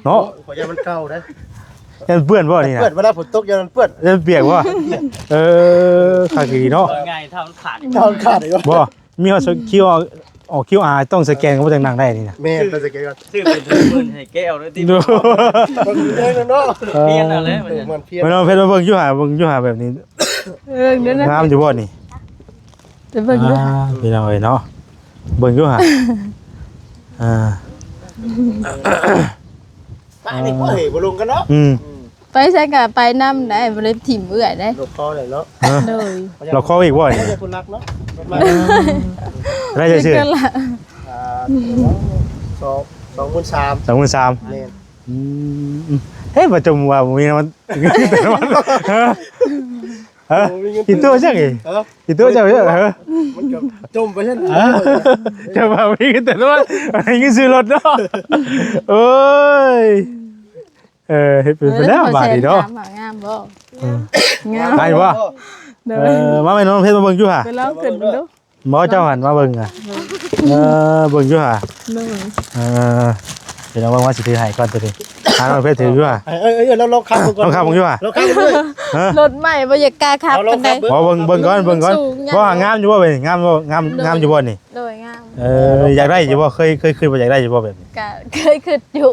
เนาะ ขอยามันเก่าเด้อ ยันเปื้อนบ่นี่น่ะ เปื้อนเวลาฝนตกยามันเปื้อน ยันเปียกบ่พากะลีเนาะ ง่ายเท่ามันขาด เท่าขาดอีกบ่ บ่มีว่าคิวออก QR ต้องสแกนก็บ่จังนั่งได้นี่น่ะ แม่นไปสักแกก่อน ชื่อเป็นมื้อให้แก้วด้วยติ ดู มันเองเนาะ เพี้ยนเอาเลยมัน มันเพี้ยน มันเอาเพชรมาเบิ่งอยู่หาแบบนี้ เดี๋ยวนะ งามอยู่บ่นี่ จะเบิ่งด้วย พี่น้องเอ้ยเนาะเบิ่งอยู่หา ป้านี่ก็เฮ้บ่ลงกันเนาะ ไปใช้กับไปน้ำได้บ่ได้ถิ่มเอื้อยได้ หลบคอเลยเนาะ เลย เราเข้าอีกบ่นี่ ไม่ใช่คนรักเนาะมา ได้จะชื่อ ก็ละ 23,000 23,000 แม่น เฮ้ยประจมว่ามีมันแต่มันฮะอีตัวจังอี เออ อีตัวจังเยอะฮะ มันก็จมไปซั่น จะว่ามีแต่ว่าอันนี้ซื้อรถเนาะโอ้ยเฮ็ดเป็นไปแล้วบาดนี้เนาะ งามบ่งาม ได้บ่ เด้ มาแม่น้องเพชรมาเบิ่งอยู่ห่า ไปลองขึ้นดู หมอเจ้าหันมาเบิ่งอ่ะเบิ่งอยู่ห่า เลย เดี๋ยวเราว่าสิถือให้ก่อนตัวนี้หาน้องเพชรถืออยู่ห่า เอ้ยเราขับก่อน ต้องขับมึงอยู่ห่า เราขับด้วย ฮะ รถใหม่บ่อยากกล้าขับปานใด บ่เบิ่งก่อนบ่งามอยู่บ่เว้ยงามอยู่บ่นี่ โดยงาม อยากได้อยู่บ่เคยบ่อยากได้อยู่บ่แบบนี้ ก็เคยคิดอยู่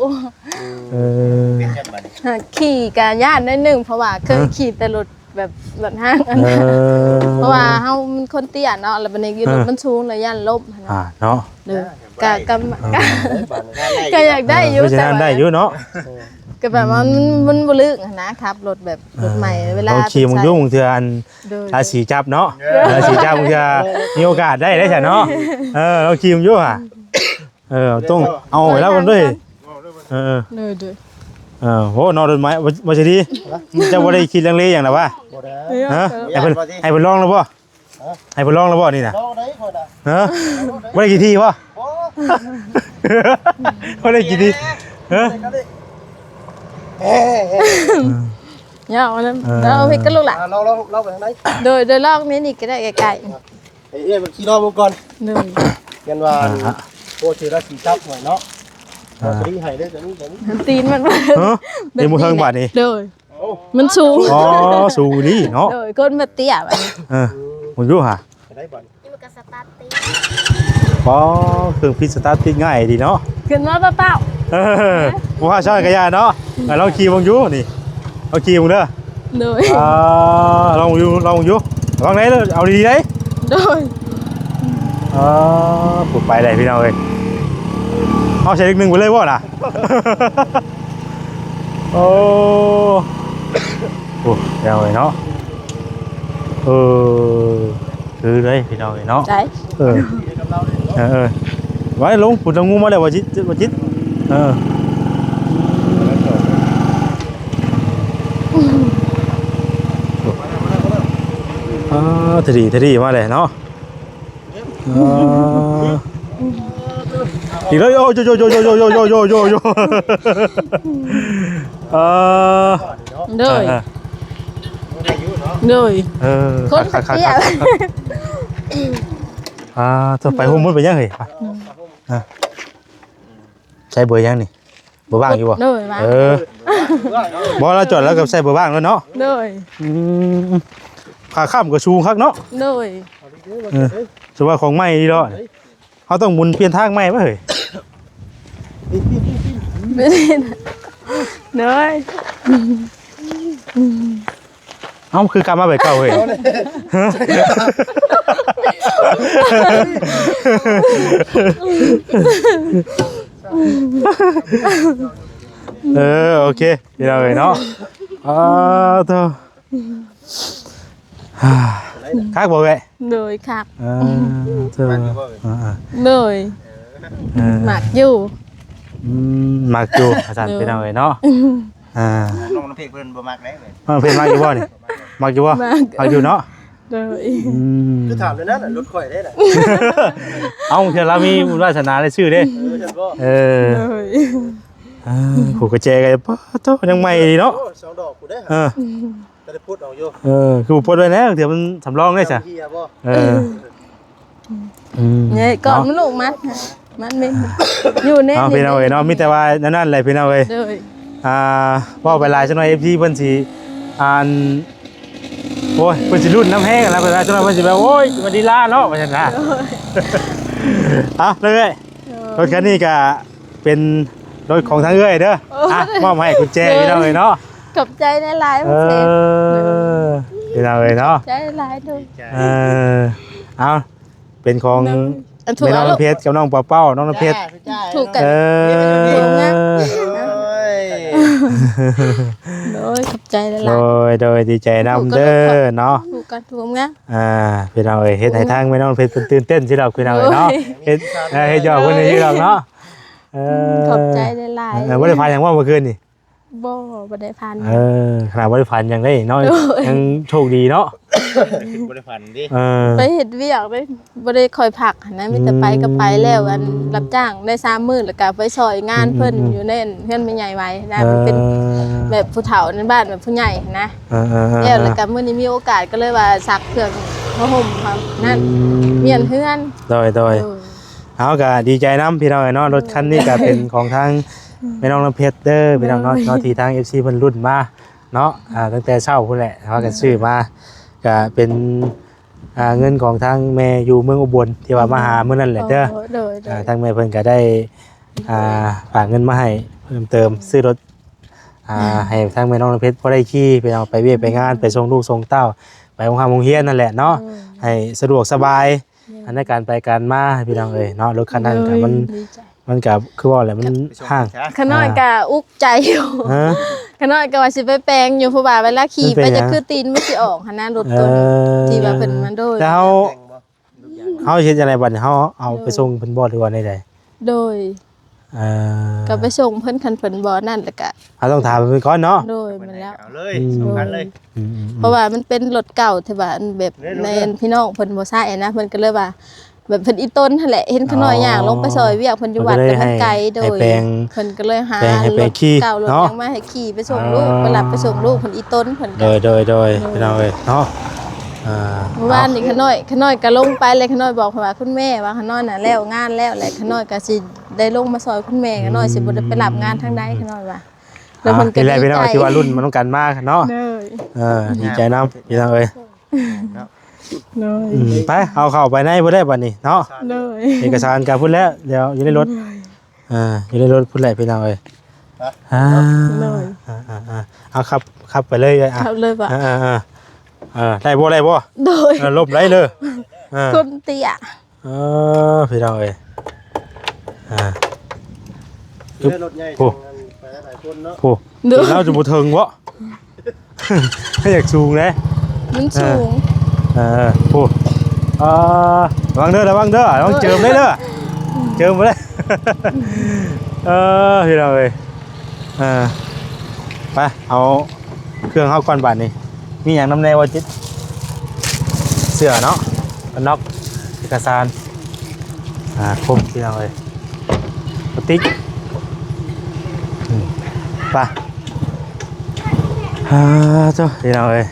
ขี่กะย่านได้นึงเพราะว่าเคยขี่แต่รถแบบรถห้างอันนั้นเพราะว่าเฮามันคนเตี้ยเนาะแล้วบัดนี้อยู่รถมันสูงแล้วย่านล้มหั่นน่ะ เนาะ เด้อก็อยากได้อยู่ เพราะฉะนั้นได้อยู่เนาะ ก็แบบว่ามันบ่ลึกหั้นนะครับรถแบบรถใหม่เวลา เราขี่มึงอยู่มึงเทื่ออัน โดย ราศีจับเนาะราศีจับมึงจะมีโอกาสได้ใช่เนาะเราขี่มึงอยู่ห่าต้องเอาแล้วกันด้วยเลยโหนอนรถไม้บ่สิดีจะบ่ได้คิดลังเลอย่างน่ะว่า บ่ได้ ฮะให้เพิ่นลองแล้วบ่ให้เพิ่นลองแล้วบ่นี่น่ะ ลองได้ค่อยน่ะ ฮะบ่ได้กี่ทีบ่ โอ้ บ่ได้กี่ทีฮะ เอ้ย เนี่ยเอาแล้วเอาไปกันลูกหล่ะ เราไปทางไหน โดยลอกนี้นี่ก็ได้ไกล เอ้ยมันขี่รอบมันก่อน ๆเลย ยันว่าโอ้ถือราศีจับหน่อยเนาะราศีให้ได้แต่นี้ ตีนมัน ฮะเดี๋ยวมึงเฮิงบาดนี่ เลยมันสูง อ๋อสูงนี่เนาะ เลยก้นมาเตี้ยแบบนี้ มึงอยู่ห่า ได้บ่ อ๋อเครื่องพิษสตาร์ทติดง่ายดีเนาะ ขึ้นมาเปล่า บ่ว่าชอบกระยาเนาะเราขี่มึงอยู่นี่เอาขี่มึงเด้อ ๆเลย ลองอยู่ลองไหนเลยเอาดีๆเลย โดย ปุดไปเลยพี่น้องเอ้ยเอาใส่อีกหนึ่งไปเลยว่าน่ะ โอ้เดี๋ยวเนาะคือเลยพี่น้องเอ้ยเนาะ ใจ ไว้ลงปุดงูมาแล้วว่าจิตทดีมาเลยเนาะอีกแล้วโยเลยคนเตี้ย จะไปหุ้มมุดไปยังไงใช้เบอร์ยังนี่เบอร์บ้างอยู่บ่บ่เราจอดแล้วกับใช้เบอร์บ้างแล้วเนาะ เลย ขาข้ามกับชูคักเนาะ เลย สว่าของใหม่ดีเนาะเขาต้องหมุนเปลี่ยนทางใหม่ป่ะเฮ้ย ไม่ได้เนย เอ้าคือกลับมาแบบเก่าเฮ้ยโอเคเดี๋ยวเลยเนาะเท่าคักบอกเลย เลยครับ เท่า เลยหมักอยู่ มักอยู่อาจารย์เป็นอะไรเนาะน้องน้ำเพกเพิ่นบ่มักได้เลย เพลงมักอยู่บ่นี่มักอยู่บ่มักอยู่เนาะ เลย คือถามเลยนะรถข่อยได้น่ะ เอาเถอะเรามีบุญวาสนาได้ชื่อเด้ ฉันก็ ผูกกระเจกันป้าโตยังใหม่ดีเนาะ สองดอกกูได้จะได้พูดเอาอยู่ คือพูดไว้แล้วเดี๋ยวมันสำรองได้จ้ะเนี่ยก่อนมันลูกมัดไม่อยู่ใน เอาพี่น้องเอ๋ยเนาะมีแต่ว่านั่นแหละพี่น้องเอ๋ย เลย ว่าไปลายจังหน่อย FT เพิ่นสิโอ้ยเพิ่นสิรุ่นน้ำแห้งแล้วเพิ่นจังหน่อยเพิ่นสิแบบโอ้ยมันดีล่าเนาะว่าซั่นนะเลยรถคันนี้ก็เป็นรถของทางเอ้ยเด้อมอบให้กุญแจพี่น้องเอ๋ยเนาะ ขอบใจในไลน์มันเสร็จ พี่น้องเอ๋ยเนาะ ใจไลน์ด้วย เอาเป็นของแม่น้องน้ำเพชรกับน้องเป้าน้องน้ำเพชร ถูกกันถูกนะโดยขอบใจในไลน์ โดยดีใจนำเด้อเนาะ ถูกกันถูกนะ พี่น้องเอ๋ยเฮ็ดให้ทางแม่น้องน้ำเพชรตื่นเต้นสิดอกพี่น้องเอ๋ยเนาะเฮ็ดยอดเพิ่นนี่ดอกเนาะ ขอบใจในไลน์ บ่ได้พันอย่างว่าเมื่อคืนนี่ บ่ได้พัน ขนาดบ่ได้พันยังได้เนาะยังโชคดีเนาะ บ่ได้พันดิ ไปเฮ็ดเวียกไปบ่ได้คอยพักนะมีแต่ไปก็ไปแล้วอันรับจ้างได้3มื้อแล้วก็ไปซอยงานเพิ่นอยู่ในเพิ่นไม่ใหญ่ไว้นะมันเป็นแบบผู้เฒ่าในบ้านแบบผู้ใหญ่นะแล้วก็มื้อนี้มีโอกาสก็เลยว่าซักเครื่องผ้าห่มครับนั่นเมียนเฮือน โดยเอาก็ดีใจนํพี่น้องเนาะรถคันนี้ก็เป็นของทางแม่น้องน้ำเพชรเด้อพี่น้องเนาะที่ทาง FC เพิ่นรุ่นมาเนาะตั้งแต่เช้าพุ่นแหละเฮาก็ซื้อมาก็เป็นเงินของทางแม่อยู่เมืองอุบลที่ว่ามาหามื้อนั้นแหละเด้อทางแม่เพิ่นก็ได้ฝากเงินมาให้เพิ่มเติมซื้อรถให้ทางแม่น้องน้ำเพชรพอได้ขี่ไปเอาไปเวียกไปงานไปส่งลูกส่งเต้าไปโรงเรียนนั่นแหละเนาะให้สะดวกสบายในการไปการมาพี่น้องเอ้ยเนาะรถคันนั้นก็มันก็คือว่าอะไรมันห่าง ขน้อยก็อุกใจอยู่ขน้อยก็ว่าสิไปแปลงอยู่เพราะว่าเวลาขี่ไปจะคือตีนไม่สิออกหันหน้ารถตัวที่ว่าเพิ่นมันโดยแล้วเฮาเฮ็ดจังได๋บัดนี้เฮาเอาไปส่งเพิ่นบ่หรือว่าใดโดยก็ไปส่งเพิ่นคันเพิ่นบ่นั่นแล้วก็เฮาต้องถามเพิ่นก่อนเนาะโดยมันแล้วเอาเลยสำคัญเลยเพราะว่ามันเป็นรถเก่าที่ว่าแบบในพี่น้องเพิ่นบ่ใช้นะเพิ่นก็เลยว่าแบบเพิ่นอีต้นนั่นแหละเห็นขน้อยย่างลงไปซอยเวียกเพิ่นอยู่วัดแต่มันไกลโดยเพิ่นก็เลยหารถเก่ารถยังมาให้ขี่ไปส่งลูกไปรับไปส่งลูกเพิ่นอีต้นเพิ่นโดยพี่น้องเอ้ยเนาะเมื่อวานนี่ขน้อยก็ลงไปเลยขน้อยบอกว่าคุณแม่ว่าขน้อยน่ะแล้วงานแล้วแหละขน้อยก็สิได้ลงมาซอยคุณแม่ขน้อยสิบ่ได้ไปรับงานทางใดขน้อยว่าแล้วเพิ่นก็ดีใจพี่น้องที่ว่ารุ่นมันต้องการมากเนาะดีใจนำพี่น้องเอ้ยไปเอาเข้าไปในบ่ได้บัดนี้เนาะเอกสารก็พูดแล้วเดี๋ยวอยู่ในรถอยู่ในรถพูดแล้วพี่น้องเอ้ยเอาขับไปเลยขับเลยป่ะได้บ่โดยลบได้เลยคนเตี้ยพี่น้องเอ้ยรถใหญ่ไปหลายคนเนาะเราจะบ่ถึงบ่ถ้าอยากสูงเลยมันสูงระวังเด้อระวังเจิมได้เด้อเจิมบ่ได้พี่น้องเอ้ยไปเอาเครื่องเฮาก่อนบาดนี้มีหยังนำแน่ว่าจิตเสื้อเนาะน็อกเอกสารคมพี่น้องเอ้ยปติ๊กไปเจ้าพี่น้องเอ้ย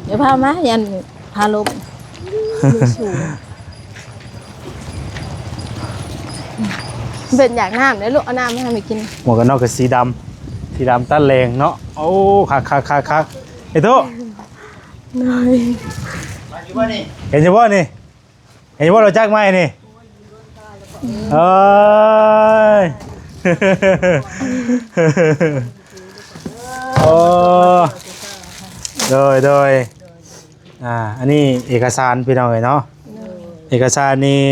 เดี๋ยวพามายันพาลงเป็นอยากน้ำเดี๋ยวลูกเอาน้ำให้ไปกินหมวกกันน็อกกับสีดำตะแรงเนาะโอ้คักไอ้โตเห็นใช่ป่ะนี่ เห็นว่าเราจักไหมนี่เอ้ยโอ้โดยอันนี้เอกสารพี่น้องเนาะเอกสารนี่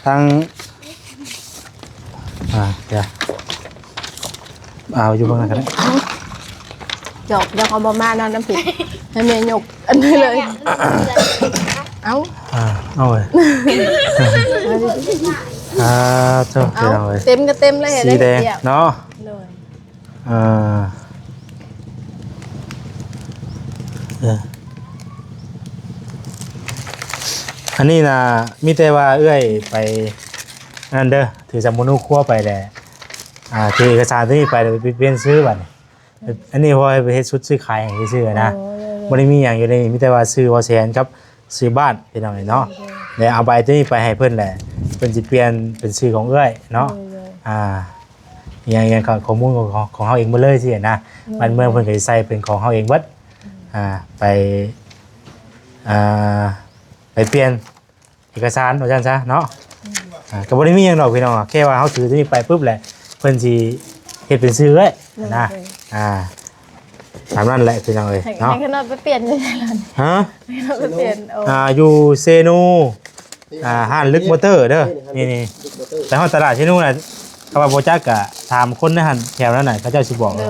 ทั้งเดี๋ยวเอาอยู่บ้างกัน จบแล้วเขาบ่มานั่นน้ำผิดให้แม่ยกอันนี้เลยเอา เอาเลยเจ้าพี่น้องเลย เต็มก็เต็มเลย สีแดงเนาะอันนี้นะมีแต่ว่าเอื้อยไปนั่นเด้อถือสมุนคั่วไปแหละถือเอกสารที่ไปไปเปลี่ยนซื้อบัตรอันนี้พอไปเฮ็ดชุดซื้อขายให้ซื้อนะบ่ได้มีหยังอยู่ในนี้มีแต่ว่าซื้อว่าแสนครับซื้อบ้านพี่น้องเนาะแล้วเอาใบตัวนี้ไปให้เพิ่นแหละเพิ่นสิเปลี่ยนเป็นชื่อของเอื้อยเนาะอย่างข้อมูลของเฮาเองหมดเลยสินะบ้านเมืองเพิ่นก็สิใส่เป็นของเฮาเองเบิดไปเปลี่ยนเอกสารว่าซั่นซะเนาะก็บ่ได้มีหยังดอกพี่น้องแค่ว่าเฮาถือตัวนี้ไปปุ๊บแหละเพิ่นสิเฮ็ดเป็นชื่อเอ้ยนะตามนั้นแหละพี่น้องเอ้ยเนาะให้ขนาดไปเปลี่ยนเลยล่ะ ฮะ ไปเปลี่ยนอยู่เซนูห้านลึกมอเตอร์เด้อนี่แต่ฮอดตลาดเซนูน่ะคำว่าบ่จักก็ถามคนในหันแถวนั้นน่ะเขาเจ้าสิบอกเลย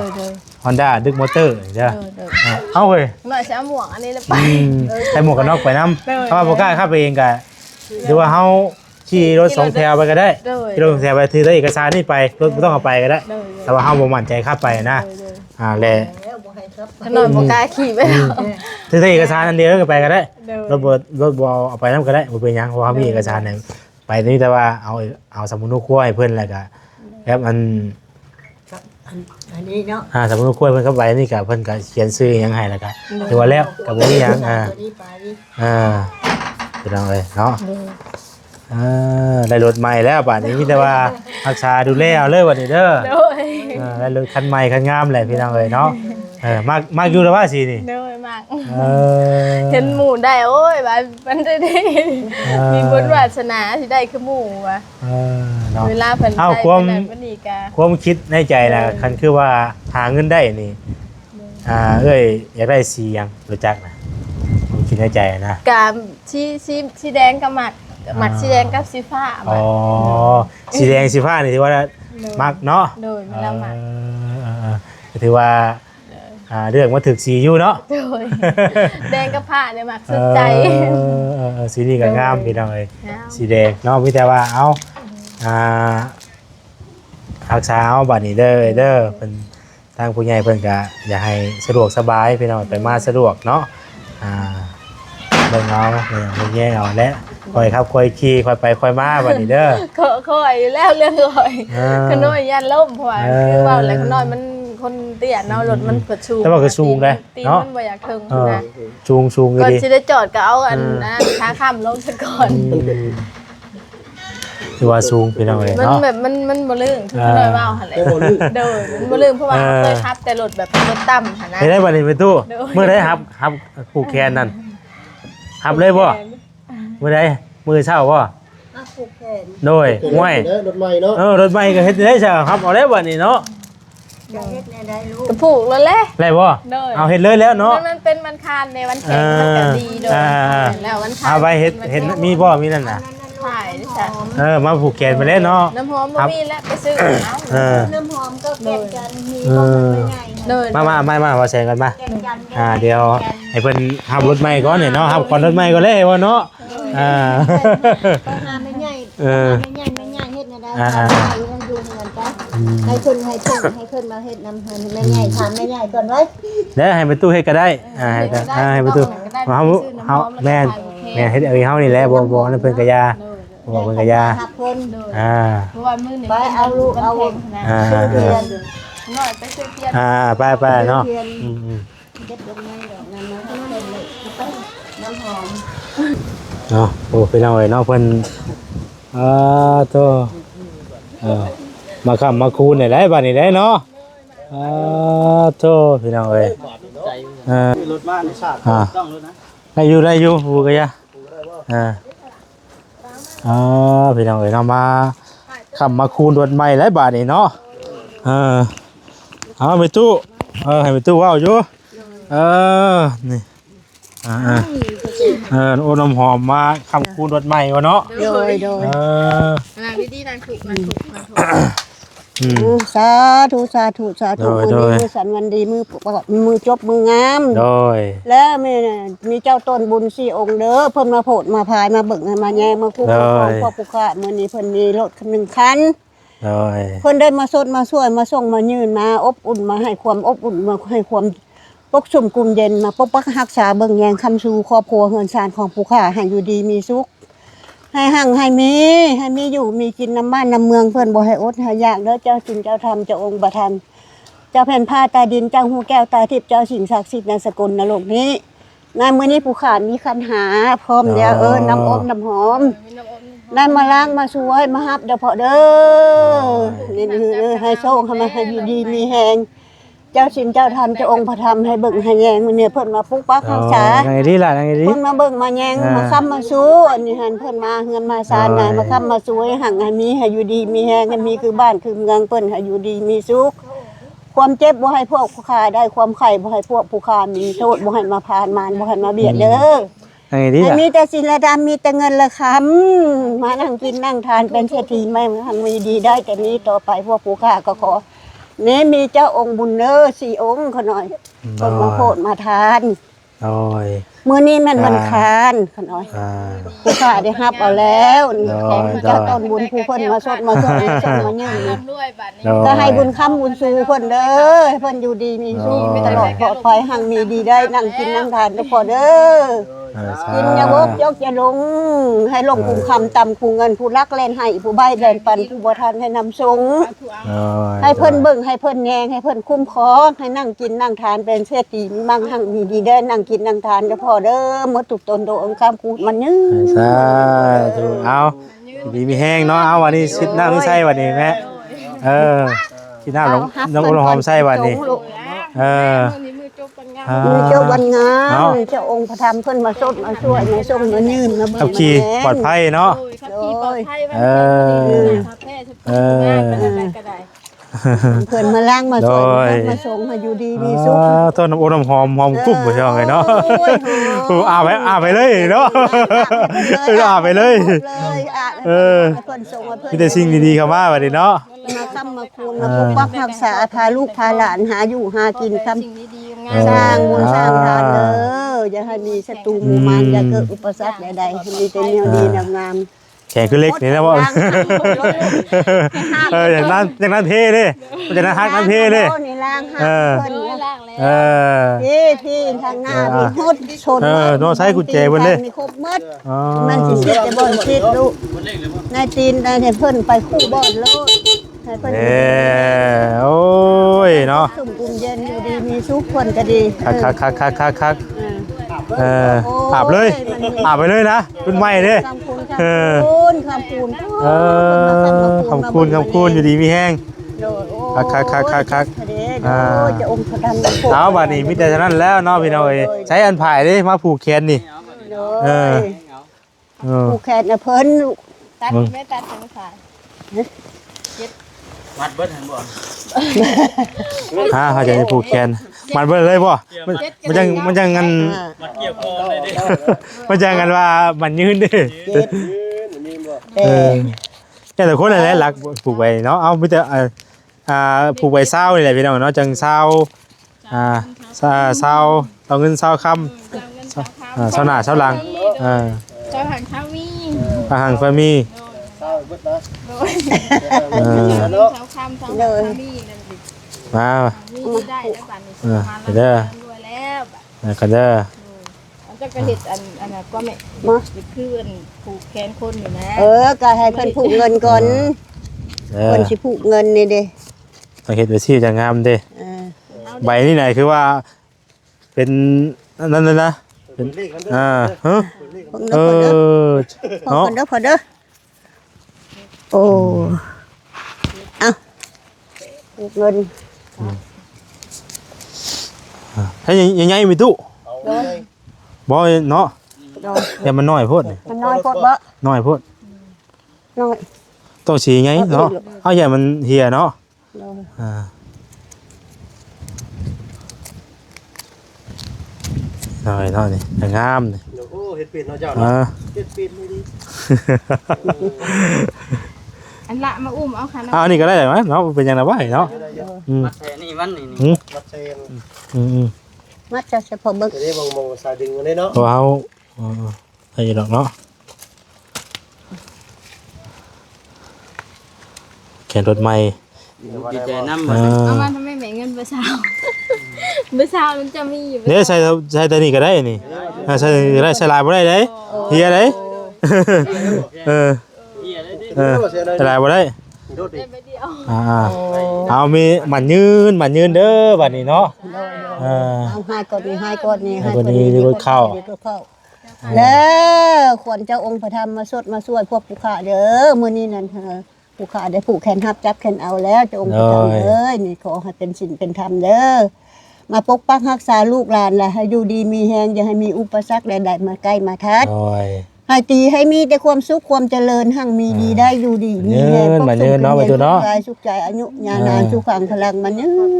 Honda ดึกมอเตอร์เด้อเอาเว้ย หน่อยใช้หมวกอันนี้แล้วไป ใส่หมวกกันน็อกไปนำถ้าว่าบ่กล้าเข้าไปเองก็หรือว่าเฮาขี่รถ2แถวไปก็ได้ขี่รถ2แถวไปถือได้เอกสารนี่ไปรถบ่ต้องเอาไปก็ได้แต่ว่าเฮาบ่มั่นใจขับไปนะแหละ หน่อยบ่กล้าขี่ไปแล้ว ถือได้เอกสารอันเดียวก็ไปก็ได้รถบ่เอาไปนำก็ได้บ่เป็นหยังเพราะว่ามีเอกสารเนี่ยไปนี่แต่ว่าเอาสมุนคั่วให้เพิ่นแล้วก็แบบอันนี้เนาะสมุนคั่วเพิ่นเข้าไปนี่ก็เพิ่นก็เขียนชื่อหยังให้แล้วก็ถือว่าแล้วก็บ่มีหยังพี่น้องเอ้ยเนาะได้รถใหม่แล้วบัดนี้มีแต่ว่ารักษาดูแลเอาเลยบัดนี้เด้อได้รถคันใหม่คันงามแหละพี่น้องเอ้ยเนาะมากอยู่แล้วว่าสินี่เด้อมากเห็นหมู่ได้โอ้ยว่ามันได้มีบุญวาสนาสิได้คือหมู่ว่ะเวลาเพิ่นได้ความคิดในใจน่ะคันคือว่าหาเงินได้นี่เอ้ยอยากได้สีหยังรู้จักนะผมคิดในใจนะกะสีแดงกับหมักสีแดงกับสีฟ้าสีแดงสีฟ้านี่ถือว่ามักเนาะโดยแล้วมักถือว่าเรื่องมาถึกสีอยู่เนาะโดยแดงกับผ้าเนี่ยมักสุดใจสีนี้ก็งามพี่น้องเอ้ยสีแดงเนาะมีแต่ว่าเอารักษาเอาบัดนี้เด้อเป็นทางผู้ใหญ่เพิ่นก็อยากให้สะดวกสบายพี่น้องไปมาสะดวกเนาะเบิ่งเอาไม่แย่เอาและคอยครับคอยขี่คอยไปคอยมาบัดนี้เด้อคอยแล้วเรื่องคอยขน้อยยันล่มเพราะว่าคือว่าอะไรขน้อยมันคนเตี้ยเนาะรถมันเปิดชูแต่ว่าก็สูงเลยเนาะมันบ่อยากถึงนะสูงอยู่ดีก่อนสิได้จอดก็เอาอันขาค้ำลงซะก่อนคือว่าสูงพี่น้องเอ้ยเนาะมันแบบมันบ่ลื่นคือน้อยเว้าหั่นแหละเด้อมันบ่ลื่นเพราะว่าเคยขับแต่รถแบบรถต่ำหั่นนะได้บัดนี้ไปตู้มื้อใดครับผูกแขนนั่นครับเลยบ่มื้อใดมื้อเช้าบ่ผูกแขนโดยง่วยรถใหม่เนาะรถใหม่ก็เฮ็ดได้ใช่ครับเอาแล้วบัดนี้เนาะก็ผูกแล้วแหละได้บ่เอาเฮ็ดเลยแล้วเนาะมันเป็นวันคานในวันแข่งมันก็ดีโดยแล้ววันคานเอาไปเฮ็ดมีบ่มีนั่นน่ะถ่ายจ้ะมาผูกแขนไปแล้วเนาะน้ำหอมบ่มีแล้วไปซื้อน้ำหอมก็แกงกันมีบ่ง่ายมาว่าแซงกันมาเดี๋ยวให้เพิ่นขับรถใหม่ก่อนเนี่ยเนาะขับก่อนรถใหม่ก็เลยว่าเนาะไม่ง่ายเฮ็ดนะได้ยังอยู่เหมือนกันให้เพิ่นมาเฮ็ดนำไม่ง่ายถามไม่ง่ายก่อนไว้แล้วให้ไปตู้เฮ็ดก็ได้ให้ไปตู้เฮาแม่เฮ็ดเฮานี่แหละบ่นั่นเพิ่นก็ยาบอกเพิ่นก็ยาเพิ่นเพราะว่ามื้อนี้ไปเอาลูกเอาเรียนน้อยไปซื้อเทียนไปเนาะเด็ดดอกไม้ดอกนั้นน้ำหอมเนาะโอ้พี่น้องเอ้ยเนาะเพิ่นโตมาค้ำมาคูณได้บัดนี้ได้เนาะโตพี่น้องเอ้ยรถมาในชาติต้องรถนะได้อยู่ผูกกะยา พี่น้องเอ้ยเนาะมาขับมาคูณรถใหม่หลายบาทนี่เนาะเอาไปตู้ให้ไปตู้ว้าวอยู่นี่โอ้น้ำหอมมาคำคูณรถใหม่วะเนาะโดยนางดีๆนางถูกสาธุมือสันวันดีมือจบมืองามโดยแล้วมีเจ้าต้นบุญ4องค์เด้อเพิ่นมาโพดมาพายมาเบิ่งมาแย่มาคุ้มครองพ่อผู้ข้ามื้อนี้เพิ่นมีรถ1คันเพิ่นได้มาสดมาช่วยมาส่งมายืนมาอบอุ่นมาให้ความอบอุ่นมาให้ความปกสุ่มกลุ่มเย็นมาปกปักรักษาเบิ่งแยงคำสู่ครอบครัวเฮือนศาลของผู้ข้าให้อยู่ดีมีสุขให้หั่งให้มีอยู่มีกินน้ำบ้านน้ำเมืองเพิ่นบ่ให้อดให้ยากเด้อเจ้าสิ่งเจ้าธรรมเจ้าองค์ประธานเจ้าแผ่นผ้าตาดินเจ้าหูแก้วตาทิพย์เจ้าสิ่งศักดิ์สิทธิ์ในสกลนรกนี้ในมื้อนี้ผู้ข้ามีคันหาพร้อมเดียวน้ำอบน้ำหอมได้มาล้างมาช่วยมาฮับเด้อพ่อเด้อนี่ให้โชคให้อยู่ดีมีแฮงเจ้าสินเจ้าธรรมเจ้าองค์พระธรรมให้เบิ่งให้แยงมื้อนี้เพิ่นมาปลุกปักรักษาไงดีล่ะไงดีเพิ่นมาเบิ่งมาแยงมาค้ำมาสู้อันนี้หันเพิ่นมาเฮือนมาศาลนายมาค้ำมาสู้ให้หั่งให้มีให้อยู่ดีมีแฮงให้มีคือบ้านคือเมืองเพิ่นให้อยู่ดีมีสุขความเจ็บบ่ให้พวกผู้ค้าได้ความไข้บ่ให้พวกผู้ค้ามีโทษบ่ให้มาพานมารบ่ให้มาเบียดเด้อไงดีล่ะมีแต่สินละดำมีแต่เงินละคำมานั่งกินนั่งทานเป็นเศรษฐีไม่หั่งมีดีได้แต่นี้ต่อไปพวกผู้ค้าก็ขอนี่มีเจ้าองค์บุญเนอร์4องค์เขาหน่อยคนมาโพดมาทานมื้อนี้แม่นวันคานเขาหน่อยผู้ข้าได้รับเอาแล้วเจ้าต้นบุญผู้เพิ่นมาสดมาส่งมายืนก็ให้บุญค้ำบุญสู่เพิ่นเด้อให้เพิ่นอยู่ดีมีสุขตลอดปลอดภัยหั่งมีดีได้นั่งกินนั่งทานก็พอเด้อกินอย่าบกยกอย่าลงให้ลงคุมคำตำคุเงินผู้รักแลนให้ผู้ใบแลนปันผู้บ่ทันให้นำสงให้เพิ่นเบิ่งให้เพิ่นแยงให้เพิ่นคุ้มครองให้นั่งกินนั่งทานเป็นเศรษฐีมั่งหั่งมีดีได้นั่งกินนั่งทานก็พอเด้อหมดทุกตนโดองค์คำคูมันยืนสาธุเอาดีมีแห้งเนาะเอาวันนี้ชิดน้ำใส่วันนี้แม่ชิดน้ำน้ำหอมใส่วันนี้มีเจ้าวันงามเจ้าองค์พระธรรมเพิ่นมาสดมาช่วยมาส่งมายืนมาขับขี่ปลอดภัยเนาะเพิ่นมาล้างมาช่วยมาส่งมาอยู่ดีมีสุขต้นน้ำน้ำหอมกุ้มบ่ใช่ไงเนาะอาบไปเลยเนาะอาบไปเลยมีแต่สิ่งดีๆเข้ามาบัดนี้เนาะมาค้ำมาคูณมาปกปักรักษาพาลูกพาหลานหาอยู่หากินคำสร้างบุญสร้างทานเด้ออย่าให้มีศัตรูหมู่มารอย่าเกิดอุปสรรคใดๆให้มีแต่แนวดีงามแข็งคือเล็กนี่นะบ่อย่างนั้นเท่ดิมันจะนั้นฮักนั้นเท่ดินี่ล้างฮักเพิ่นที่ทางหน้ามีฮดชนโน้ใช้กุญแจเพิ่นเลยมีครบหมดมันสิสิจะบ่นสิลูกนายตีนได้ให้เพิ่นไปคู่บ่อนโลดให้เพิ่นโอ้ยเนาะสุ่มกุมเย็นอยู่ดีมีสุขเพิ่นก็ดีคักอาบเลยอาบไปเลยนะคุณใหม่เด้คำคูณอยู่ดีมีแห้งคักเอาบัดนี้มิแต่ฉะนั้นแล้วเนาะพี่น้อยใช้อันผายเด้มาผูกแขนนี่ผูกแขนนะเพิ่นตัดไม่ตัดทางซ้ายมัดเบิดหั่นบ่เขาจะผูกแขนมันเบิดเลยบ่มันจังงันมัดเกี่ยวคอเลยเด้มันจังงันว่ามันยืนเด้แต่คนอะไรรักผูกไว้เนาะเอามีแต่ผูกไว้เศร้านี่แหละพี่น้องเนาะจังเศร้าเอาเงินเศร้าค่ำเศร้าหน้าเศร้าหลังเจ้าหังข้าวมีหังฟามีมาได้แล้วบัดนี้เด้อกันเด้อจะกระเห็ดอันก็ไม่คือผูกแขนคนอยู่นะก็ให้เพิ่นผูกเงินก่อนเพิ่นสิผูกเงินนี่เด้ต้องเฮ็ดไว้สิจะงามเด้ใบนี่ไหนคือว่าเป็นนั่นนะเป็นเนาะเด้อพอเด้อโอ้เอาผูกเงินให้ยังไงมีตู้บ่เนาะ โดย อย่ามันน้อยโพดนี่ มันน้อยโพดบ่ น้อยโพด น้อย ต้องสีไงเนาะเอาอย่ามันเหี่ยเนาะ โดย น้อยเนาะนี่แต่งามนี่ โอ้เฮ็ดเป็นเนาะเจ้า อ่า เนาะเฮ็ดเป็นเลยดิ อันละมาอุ้มเอาค่ะ เอาอันนี้ก็ได้ไหมเนาะเป็นยังไงวะเนาะอืม มัดแทนี่มันนี่ อืม มัดเซน อืม มัดจะเฉพาะเบิ่ง จะได้มองสายดึงกันได้เนาะ ตัวเขาไอ้ดอกเนาะแข่งรถใหม่ ดีใจน้ำ อ่ เอา า มาทำไมแม่เงินเบอร์เช้าเบอร์เช้ามันจะมีอยู่ เนี่ยใส่ตัวนี้ก็ได้นี่ใส่ก็ได้ใส่ลายบ่ได้เด้เฮียเด้เออใส่ลายบ่ได้ โดดดิ ไปเดียว เอามีมันยืนเด้อบัดนี้เนาะ เอาให้ก่อนนี่ให้ก่อนนี่ ให้ก่อนนี่ดีกว่าเข้า แล้วควรเจ้าองค์พระธรรมมาสดมาช่วยพวกผู้ข้าเด้อมื้อนี้นั่นผู้ข้าได้ผูกแขนทับจับแขนเอาแล้วเจ้าองค์พระธรรมเอ้ยนี่ขอให้เป็นศีลเป็นธรรมเด้อมาปกปักรักษาลูกหลานและให้อยู่ดีมีแฮงอย่าให้มีอุปสรรคใดๆมาใกล้มาทัด โอ้ย ให้ตีให้มีแต่ความสุขความเจริญหั่งมีดีได้อยู่ดีมีแฮง มันยืนเนาะไปตัวเนาะ กายสุขใจอายุยาวนานสุขังพลังมันยืน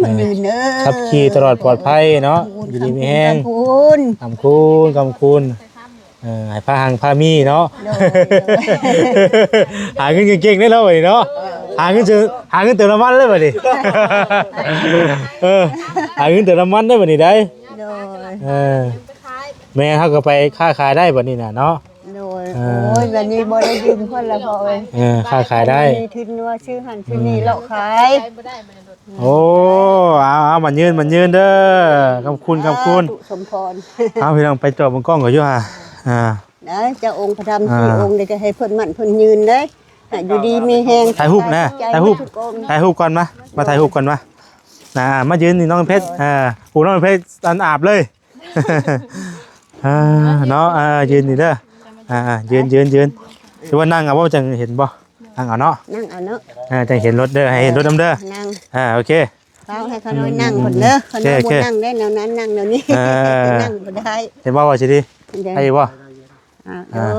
มันยืนเด้อ ขับขี่ตลอดปลอดภัยเนาะอยู่ดีมีแห้ง คุณ คำคุณให้พาหังพามีเนาะหาเงินเก่งๆได้แล้วบัดนี้เนาะหาเงินเติมน้ำมันเลยบัดนี้หาเงินเติมน้ำมันได้บัดนี้ได้ โดย แม่เขาก็ไปค้าขายได้บัดนี้น่ะเนาะ โดยโอ้ยวันนี้บ่ได้ยินเพิ่นละพอเอ้ย ค้าขายได้ มีทุนว่าชื่อหันชื่อนี่เลาะขาย โอ้เอามันยืนเด้อคำคุณ ตุสมพร เอาพี่น้องไปจอบบนกล้องก่อนอยู่ฮะนะเจ้าองค์พระธรรมสี่องค์ได้ก็ให้เพิ่นมั่นเพิ่นยืนเด้ให้อยู่ดีมีแฮง ถ่ายรูปนะถ่ายรูปก่อนมาถ่ายรูปก่อนมายืนนี่น้องเพชรปูน้องเพชรอันอาบเลยเนาะยืนนี่เด้อยืนคือว่านั่งเอาว่าจังเห็นบ่นั่งเอาเนาะ นั่งเอาเนาะ จังเห็นรถเด้อให้เห็นรถน้ำเด้อ นั่ง โอเค เขาให้เขาน้อยนั่งเพิ่นเด้อเขาน้อยบ่นั่งได้แนวนั้นนั่งแนวนี้นั่งบ่ได้ เห็นบ่ว่าสิดีไอ้บ่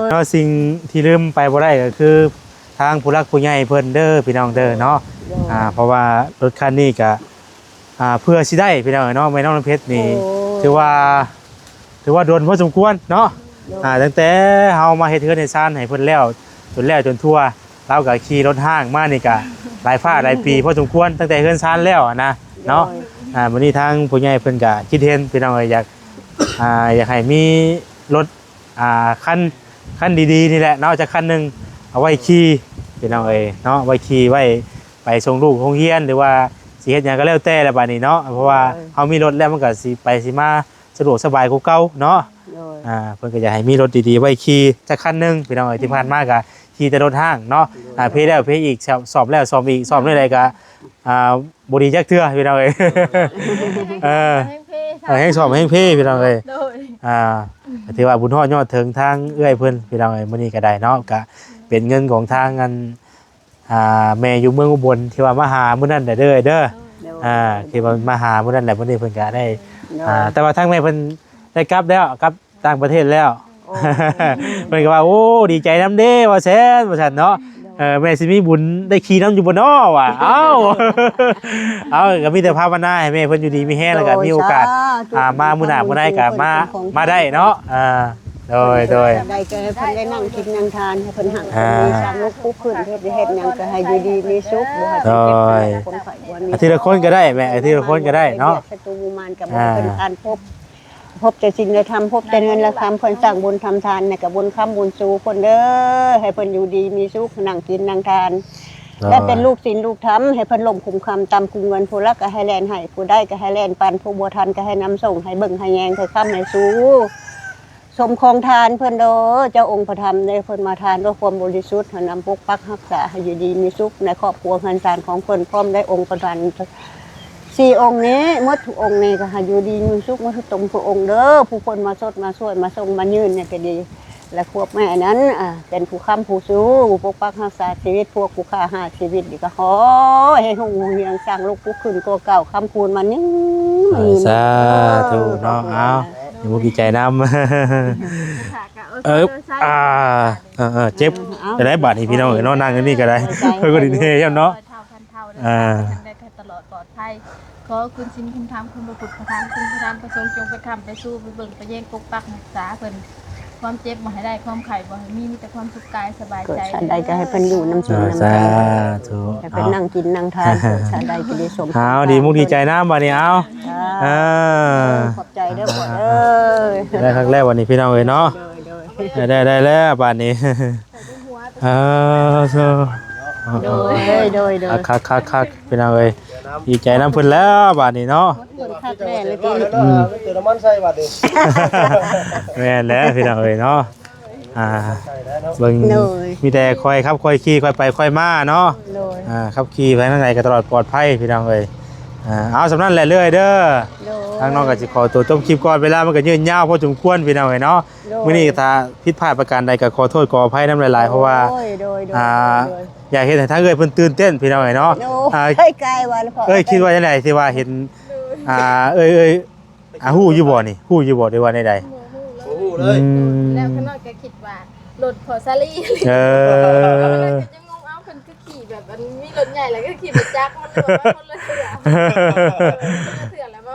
เนาะสิ่งที่ลืมไปบ่ได้ก็คือทางผู้รักผู้ใหญ่เพิ่นเด้อพี่น้องเด้อเนาะเพราะว่ารถคันนี้ก็เพื่อสิได้พี่น้องเนาะแม่น้องน้ำเพชรนี่ถือว่าโดนพอสมควรเนาะตั้งแต่เฮามาเฮ็ดเทือนให้ซ่านให้เพิ่นแล้วจนทั่วเราก็ขี่รถห้างมานี่ก็หลายฟ้าหลายปีพอสมควรตั้งแต่เฮือนซ่านแล้วนะเนาะมื้อนี้ทางผู้ใหญ่เพิ่นก็คิดเห็นพี่น้องอยากให้มีรถคันดีๆนี่แหละเนาะจะคันนึงเอาไว้ขี่พี่น้องเนาะไว้ขี่ไว้ไปส่งลูกโรงเรียนหรือว่าสิเฮ็ดหยังก็แล้วแต่ละบัดนี้เนาะเพราะว่าเฮามีรถแล้วมันก็สิไปสิมาสะดวกสบายกว่าเก่าเนาะเพิ่นก็อยากให้มีรถดีๆไว้ขี่จักคันนึงพี่น้องที่ผ่านมาก็ขี่แต่รถห้างเนาะเพแล้วเพอีกสอบแล้วสอบอีกสอบเรื่อยๆก็บ่ดีจักเทื่อพี่น้องให้สอบให้เพพี่น้องถือว่าบุญฮอดยอดถึงทางเอื้อยเพิ่นพี่น้องมื้อนี้ก็ได้เนาะก็เป็นเงินของทางอันแม่อยู่เมืองอุบลที่ว่ามาหามื้อนั้นเด้อที่ว่ามาหามื้อนั้นแหละมื้อนี้เพิ่นก็ได้แต่ว่าทางแม่เพิ่นได้กลับแล้วกลับต่างประเทศแล้วเพิ่นก็ว่าโอ้ดีใจนำเด้ว่าแซ่นว่าซั่นเนาะแม่สิมีบุญได้ขี่น้ำอยู่บ่น้อว่ะเอาก็มีแต่ภาวนาให้แม่เพิ่นอยู่ดีมีแฮงแล้วก็มีโอกาสมามื้อหน้ามื้อใดก็มาได้เนาะโดยได้ก็ให้เพิ่นได้นั่งกินนั่งทานให้เพิ่นหักมีสร้างลูกปุ๊บขึ้นเฮ็ดหยังก็ให้อยู่ดีมีสุขบ่ให้เจ็บคนไข้บ่มี ทีละคนก็ได้แม่ทีละคนก็ได้เนาะ ศัตรูมารก็บ่เป็นการพบแต่สิ่งใดทำพบแต่เงินและคำเพิ่นสร้างบุญทำทานในกับบุญคำบุญสู่เพิ่นเด้อให้เพิ่นอยู่ดีมีสุขนั่งกินนั่งทานและเป็นลูกศีลลูกธรรมให้เพิ่นลมคุ้มคำตามคุ้มเงินผู้รักก็ให้แลนให้ผู้ได้ก็ให้แลนปันผู้บ่ทันก็ให้นำส่งให้เบิ่งให้แยงให้ค้ำให้สู่สมคองทานเพิ่นเด้อเจ้าองค์พระธรรมได้เพิ่นมาทานด้วยความบริสุทธิ์ให้นำปกปักรักษาให้อยู่ดีมีสุขในครอบครัวเฮือนศาลของเพิ่นพร้อมได้องค์พระธรรมสี่องค์นี้หมดทุกองค์นี่ก็ให้อยู่ดีมีสุขหมดทุกตรงทุกองค์เด้อผู้คนมาสดมาช่วยมาส่งมายืนเนี่ยก็ดีและพวกแม่นั้นเป็นผู้ค้ำผู้สู้ผู้ปกปักรักษาชีวิตพวกผู้ฆ่าหาชีวิตนี่ก็ขอให้หุ่งเฮียงสร้างลูกผู้ขึ้นก็เก่าคำคูณมานี่ สาธุเนาะเอา ยังบ่ดีใจนำ ค่ะก็ เจ็บจะได้บาดนี่พี่น้องเอ้ยเนาะนั่งกันนี่ก็ได้เพิ่นก็ดีเท่ย่ำเนาะ เท่าพันเท่าได้ตลอดปลอดภัยขอคุณชินคุณธรรมคุณประพุทธประธานคุณพระธรรมประสงค์จงไปคำไปสู้ไปเบิ่งไปแย่งปกปักรักษาเพิ่นความเจ็บบ่ให้ได้ความไข้บ่ให้มีแต่ความสุขกายสบาย เกิด ใจ ชาติใดก็ให้เพิ่นอยู่น้ำสูงน้ำ สา ใจ ธุ ให้เพิ่นนั่งกินนั่งทานเกิดชาติใดก็ได้สม เอาดีมุกดีใจน้ำบัดนี้เอาขอบใจเด้อบ่เด้อ ได้ครั้งแรกวันนี้พี่น้องเอ้ยเนาะได้แล้วบัดนี้โซ โดยคักพี่น้องเอ้ยดีใจน้ำเพิ่นแล้วบัดนี้เนาะ เพิ่นคักแน่เลยติ เติมน้ำมันใส่บัดนี้ แม่นแล้วพี่น้องเอ้ยเนาะเบิ่งมีแต่คอยครับคอยขี่คอยไปคอยมาเนาะ โดย ขับขี่ไปทางไหนก็ตลอดปลอดภัยพี่น้องเอ้ยเอาสำนั้นแหละเรื่อยเด้อ โดย ทางน้องก็สิขอตัวต้มคลิปก่อนเวลามันก็ยืนยาวพอสมควรพี่น้องเอ้ยเนาะมื้อนี้ถ้าผิดพลาดประการใดก็ขอโทษขออภัยนำหลายๆเพราะว่าอยากเห็นให้ทางเอ้ยเพิ่นตื่นเต้นพี่น้องเอ้ยเนาะ ใกล้ว่าแล้วพอ คิดว่าจังได๋ที่ว่าเห็นเอ้ยฮู้อยู่บ่นี่ฮู้อยู่บ่ได้ว่าใด โอ้โหเลย แล้วข้างนอกก็คิดว่ารถพอซาลี่ เออ จะงงเอาเพิ่นก็ขี่แบบมันมีรถใหญ่แล้วก็ขี่รถจักรมันแบบว่าคนละเถื่อเถื่อแล้วม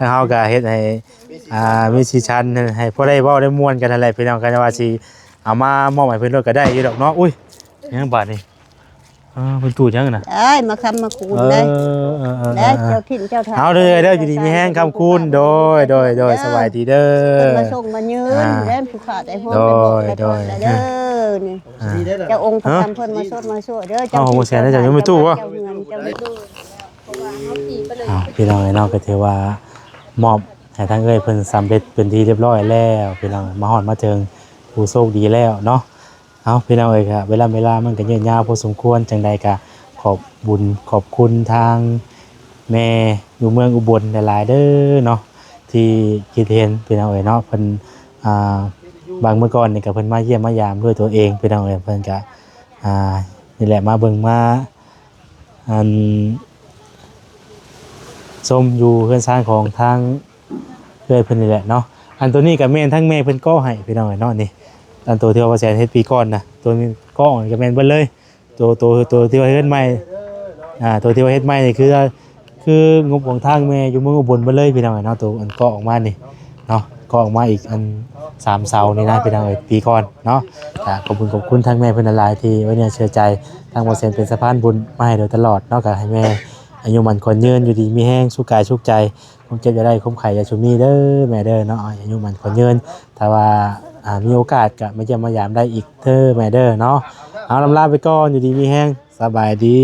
าเฮาก็เฮ็ดให้มีสีชันให้พอได้เว้าได้ม่วนกันนั่นแหละพี่น้องกันว่าสิเอามามอบให้เพิ่นรถก็ได้อยู่ดอกเนาะอุ้ยยังบาดนี่เพิ่นตูดยังน่ะ ได้มาคำมาคูณได้ได้เจ้าถิ่นเจ้าทาง เอาเด้ออยู่ดีมีแห้งคำคุณโดยสบายดีเด้อ เพิ่นมาส่งมายืนเล่นผู้ขาดไอ้พวกไปบอกไปเด้อนี่เจ้าองค์พระธรรมเพิ่นมาสดมาช่วยเด้อเจ้าเจ้าเงินเจ้าไม่ตู้ เพราะว่าเขาขี่ไปเลย พี่น้องไอ้น้องก็ถือว่ามอบให้ทางเอ้ยเพิ่นสำเร็จเป็นที่เรียบร้อยแล้วพี่น้องมาฮอดมาถึงผู้โชคดีแล้วเนาะเอาพี่น้องเอ้ยครับเวลามันก็ยืนยาวพอสมควรจังใดก็ขอบบุญขอบคุณทางแม่อยู่เมืองอุบลหลายๆเด้อเนาะที่คิดเห็นพี่น้องเอ้ยเนาะเพิ่นบางเมื่อก่อนนี่ก็เพิ่นมาเยี่ยมมายามด้วยตัวเองพี่น้องเอ้ยเพิ่นก็นี่แหละมาเบิ่งมาส้มอยู่เพื่อนสร้างของทางเพื่อนเพิ่นนี่แหละเนาะอันตัวนี้กับแม่นทั้งแม่เพิ่นก็ให้พี่น้องเอ้ยเนาะนี่อันตัวที่ว่าแสนเฮ็ดปีก่อนนะตัวนี้ก็กับแม่นเบิดเลยตัวที่ว่าเฮ็ดใหม่ตัวที่ว่าเฮ็ดใหม่นี่คืองบของทางแม่อยู่เมืองอุบลเบิดเลยพี่น้องเอ้ยเนาะตัวอันก็ออกมานี่เนาะก็ออกมาอีกอัน3เสานี่นะพี่น้องเอ้ยปีก่อนเนาะขอบคุณทางแม่เพิ่นหลายที่ไว้เนี่ยเชื่อใจทางบ่แสนเป็นสะพานบุญมาให้โดยตลอดเนาะก็ให้แม่อายุมันคนยืนอยู่ดีมีแห้งสุขกายสุขใจคงเจ็บจะได้คมไข่จะชุมนี้เด้อแม่เด้อเนาะอายุมันคนยืนถ้าว่ามีโอกาสก็มาเยี่ยมมายามได้อีกเด้อแม่เด้อเนาะเอาลำลาไปก่อนอยู่ดีมีแห้งสบายดี